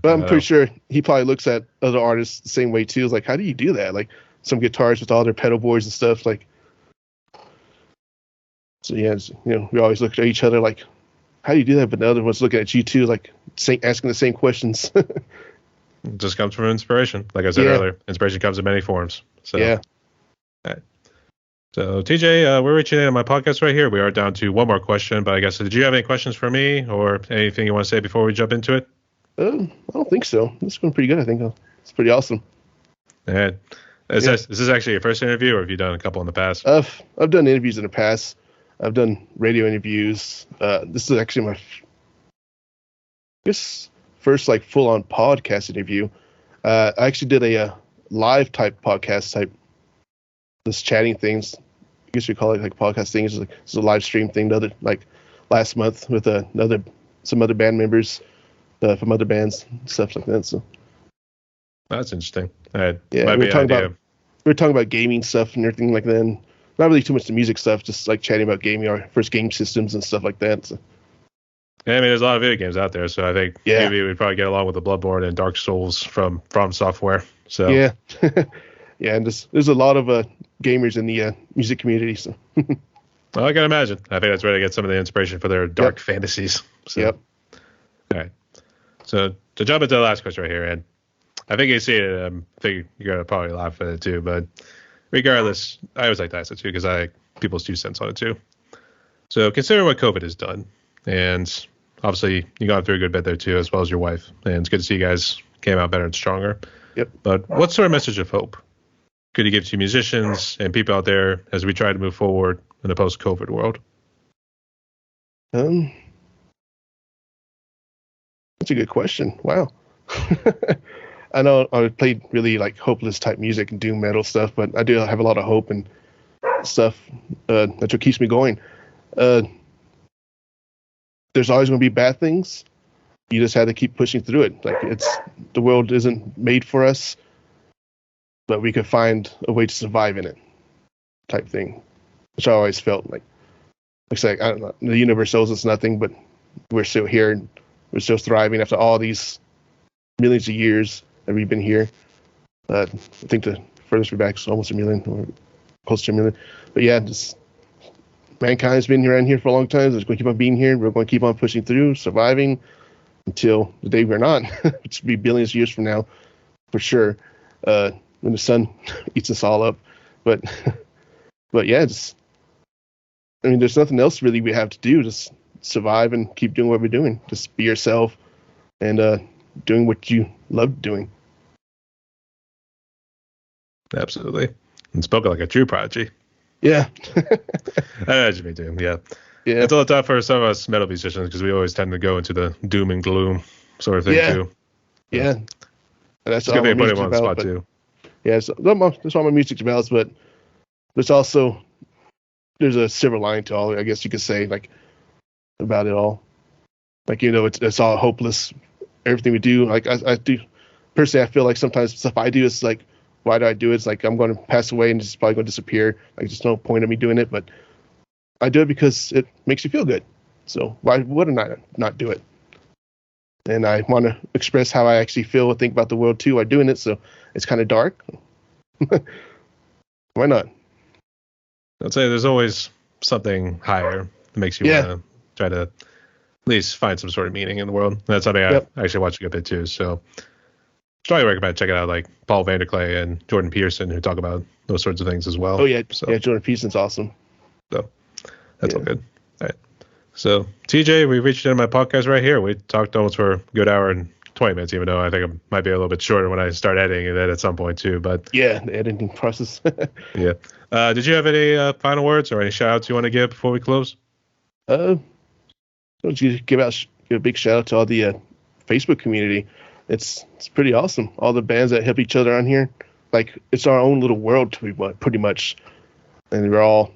But I'm pretty sure he probably looks at other artists the same way too. It's like, how do you do that? Like some guitarists with all their pedal boards and stuff. Like, so yeah, we always look at each other like, how do you do that? But the other one's looking at you too, like asking the same questions. It just comes from inspiration. Like I said earlier, inspiration comes in many forms. So, yeah. All right. So, TJ, we're reaching the end of my podcast right here. We are down to one more question, but I guess, did you have any questions for me or anything you want to say before we jump into it? I don't think so. This is going pretty good, I think. It's pretty awesome. All right. Is this actually your first interview, or have you done a couple in the past? I've done interviews in the past. I've done radio interviews. This is actually my first like full-on podcast interview. I actually did a live type podcast type, this chatting things. I guess you call it like podcast things. It's a live stream thing. Like last month with some other band members from other bands, stuff like that. So that's interesting. Yeah, we were talking about gaming stuff and everything like that. And not really too much the music stuff, just like chatting about gaming, our first game systems and stuff like that. So. Yeah, I mean, there's a lot of video games out there, so I think maybe we'd probably get along with the Bloodborne and Dark Souls from Software. So yeah, yeah, and there's a lot of gamers in the music community. So Well, I can imagine. I think that's where they get some of the inspiration for their dark fantasies. So. Yep. All right. So to jump into the last question right here, and I think you see it. I think you're gonna probably laugh at it too, but regardless, I always like to ask it too because I like people's 2 cents on it too. So consider what COVID has done, and obviously you got through a good bit there too, as well as your wife, and it's good to see you guys came out better and stronger. Yep. But what sort of message of hope could you give to musicians and people out there as we try to move forward in a post-COVID world? That's a good question. Wow. I know I played really like hopeless type music and doom metal stuff, but I do have a lot of hope and stuff. That's what keeps me going. There's always going to be bad things. You just have to keep pushing through it. Like the world isn't made for us, but we could find a way to survive in it, type thing. Which I always felt like I said, I don't know, the universe owes us nothing, but we're still here and we're still thriving after all these millions of years that we've been here. I think the furthest we're back is almost a million, or close to a million. But yeah, just mankind's been around here for a long time. It's going to keep on being here. We're going to keep on pushing through, surviving until the day we're not, which will be billions of years from now, for sure. When the sun eats us all up. But yeah, there's nothing else really we have to do. Just survive and keep doing what we're doing. Just be yourself and doing what you love doing. Absolutely. And spoken like a true prodigy. Yeah. That's me too. Yeah. Yeah. It's a little tough for some of us metal musicians because we always tend to go into the doom and gloom sort of thing too. Yeah. And that's all my music's about. Spot too. Yeah, that's all my music's about. But there's a silver lining to all. I guess you could say like about it all. Like it's all hopeless. Everything we do, like I do. Personally, I feel like sometimes stuff I do is like, why do I do it? It's like I'm going to pass away and it's probably going to disappear. Like there's no point in me doing it, but I do it because it makes you feel good. So why wouldn't I not do it? And I want to express how I actually feel and think about the world too while doing it. So it's kind of dark. Why not? I'd say there's always something higher that makes you want to try to at least find some sort of meaning in the world. And that's something I actually watch a good bit too. So strongly recommend checking out like Paul Vanderklay and Jordan Peterson who talk about those sorts of things as well. Oh yeah, Jordan Peterson's awesome. So that's all good. All right. So TJ, we reached the end of my podcast right here. We talked almost for a good hour and 20 minutes, even though I think it might be a little bit shorter when I start editing it at some point too. But yeah, the editing process. Yeah. Did you have any final words or any shout outs you want to give before we close? Don't you give a big shout out to all the Facebook community. It's pretty awesome. All the bands that help each other on here. Like it's our own little world pretty much. And we're all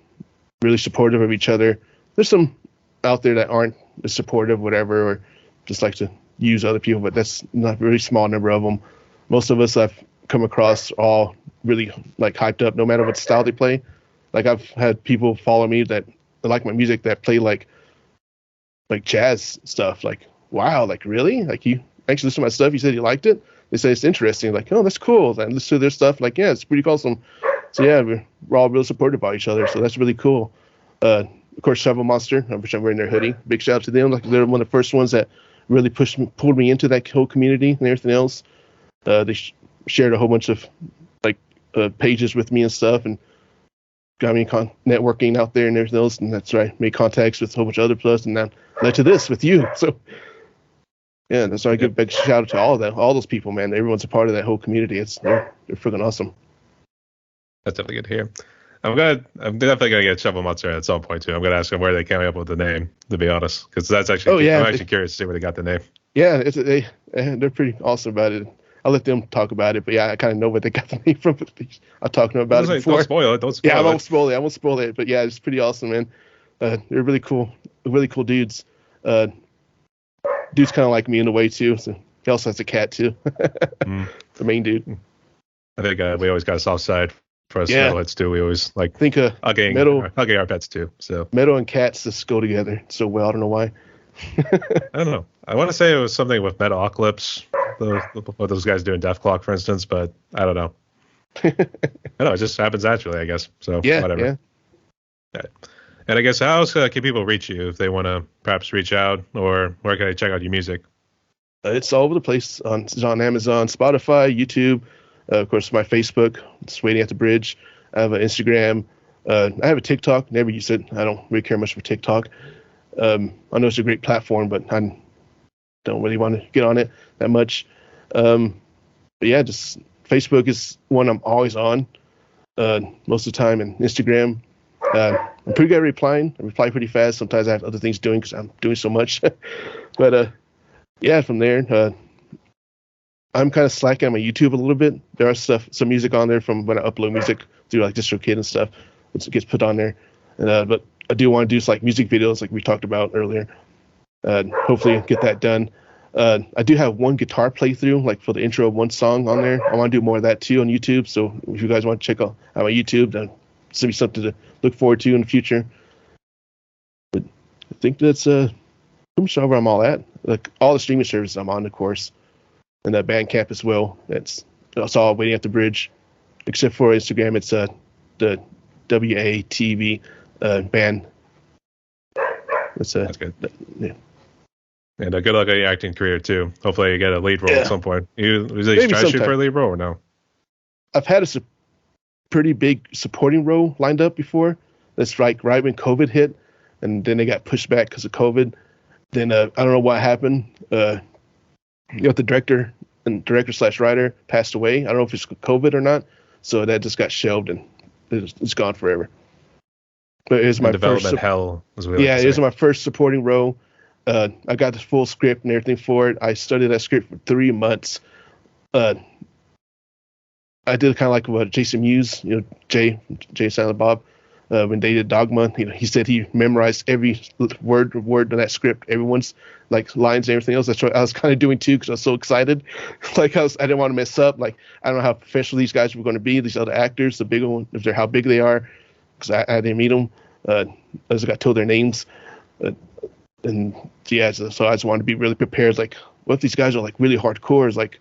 really supportive of each other. There's some out there that aren't as supportive, whatever, or just like to use other people, but that's not a really small number of them. Most of us I've come across all really like hyped up no matter what style they play. Like I've had people follow me that like my music that play like jazz stuff. Like, wow, like really? Like you actually listen to my stuff, you said you liked it? They say it's interesting. Like, oh, that's cool. And listen to their stuff. Like, yeah, it's pretty awesome. So yeah, we're all really supportive by each other. So that's really cool. Of course, Shovel Monster, I'm wearing their hoodie. Big shout out to them. Like they're one of the first ones that really pulled me into that whole community and everything else. They shared a whole bunch of like pages with me and stuff, and got me networking out there and everything else. And that's right, made contacts with a whole bunch of other plus, and now led to this with you. So yeah, that's why I give a big shout out to all those people, man. Everyone's a part of that whole community. They're freaking awesome. That's definitely good to hear. I'm definitely gonna get Shovel Monster at some point too. I'm gonna ask them where they came up with the name, to be honest, because that's actually. I'm actually curious to see where they got the name. Yeah, they're pretty awesome about it. I'll let them talk about it, but yeah, I kind of know where they got the name from. I'll talk to them about it before. Don't spoil it. I won't spoil it. But yeah, it's pretty awesome, man. They're really cool dudes. Dude's kind of like me in a way too. So he also has a cat too. The main dude. I think we always got a soft side for us metalheads too. We always like hugging our pets too. So metal and cats just go together so well. I don't know why. I don't know. I want to say it was something with Metalocalypse, what those guys do in Death Clock, for instance, but I don't know. I don't know. It just happens naturally, I guess. So whatever. Yeah. All right. And I guess how else can people reach you if they want to perhaps reach out, or where can they check out your music? It's all over the place. It's on Amazon, Spotify, YouTube, of course, my Facebook. It's Waiting at the Bridge. I have an Instagram. I have a TikTok. Never use it. I don't really care much for TikTok. I know it's a great platform, but I don't really want to get on it that much. But yeah, just Facebook is one I'm always on most of the time, and Instagram. I'm pretty good at replying. I reply pretty fast. Sometimes I have other things doing because I'm doing so much. But yeah, from there, I'm kind of slacking on my YouTube a little bit. There are some music on there from when I upload music through like DistroKid and stuff. It gets put on there. But I do want to do like music videos like we talked about earlier. Hopefully get that done. I do have one guitar playthrough, like for the intro of one song on there. I want to do more of that too on YouTube. So if you guys want to check out my YouTube, then it's gonna be something to look forward to in the future. But I think that's pretty much where I'm all at. Like all the streaming services I'm on, of course, and that Bandcamp as well. It's all Waiting at the Bridge, except for Instagram. It's the WATV band. That's good. Yeah. And good luck on your acting career too. Hopefully you get a lead role at some point. Was they trying to shoot for a lead role or no? I've had a pretty big supporting role lined up before. That's like right when COVID hit, and then they got pushed back because of COVID. Then I don't know what happened. The director / writer passed away. I don't know if it's COVID or not. So that just got shelved and it's gone forever. But it was my development hell. It was my first supporting role. I got the full script and everything for it. I studied that script for 3 months. I did kind of like what Jason Mewes, Jay Silent Bob, when they did Dogma. He said he memorized every word of that script, everyone's like lines and everything else. That's what I was kind of doing too because I was so excited. Like I didn't want to mess up. Like I don't know how professional these guys were going to be. These other actors, the big one, if they're how big they are, because I didn't meet them. As I got told their names. And yeah, so I just wanted to be really prepared. Like, what if these guys are like really hardcore? It's like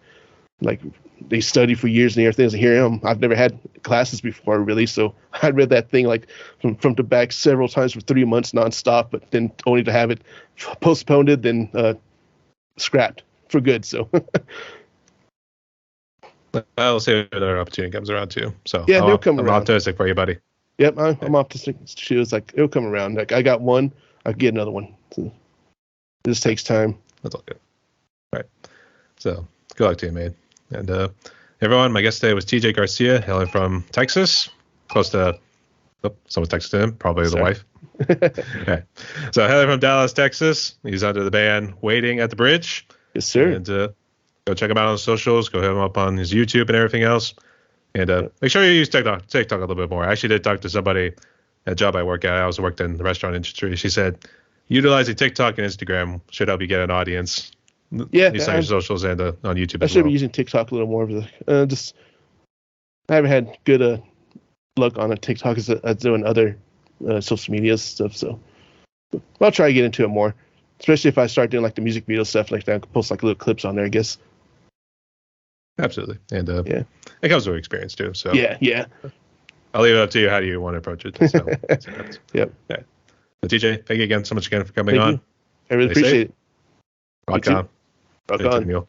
they study for years and everything. Here I am. I've never had classes before, really. So I read that thing like from the back several times for 3 months nonstop, but then only to have it postponed, then scrapped for good. So I'll see if another opportunity comes around too. So yeah, they'll come I'm around. optimistic for you, buddy. Yep, I'm optimistic. She was like, it'll come around. Like I got one, I'll get another one. So this takes time. That's all good. All right. So good luck to you, man. And everyone, my guest today was TJ Garcia, hailing from Texas, close to someone texted him, probably the wife. Okay. So hailing from Dallas, Texas. He's under the band Waiting at the Bridge. Yes, sir. And go check him out on socials. Go hit him up on his YouTube and everything else. And make sure you use TikTok a little bit more. I actually did talk to somebody at a job I work at. I also worked in the restaurant industry. She said utilizing TikTok and Instagram should help you get an audience. Yeah, at least on your socials and on YouTube. I should be using TikTok a little more. I haven't had good luck on a TikTok as doing other social media stuff. So I'll try to get into it more, especially if I start doing like the music video stuff like that. I can post like little clips on there, I guess. Absolutely, and it comes with experience too. So yeah. I'll leave it up to you. How do you want to approach it? So, yep. Yeah. So TJ, thank you again so much again for coming on. I really appreciate it. Rock on. Rock on.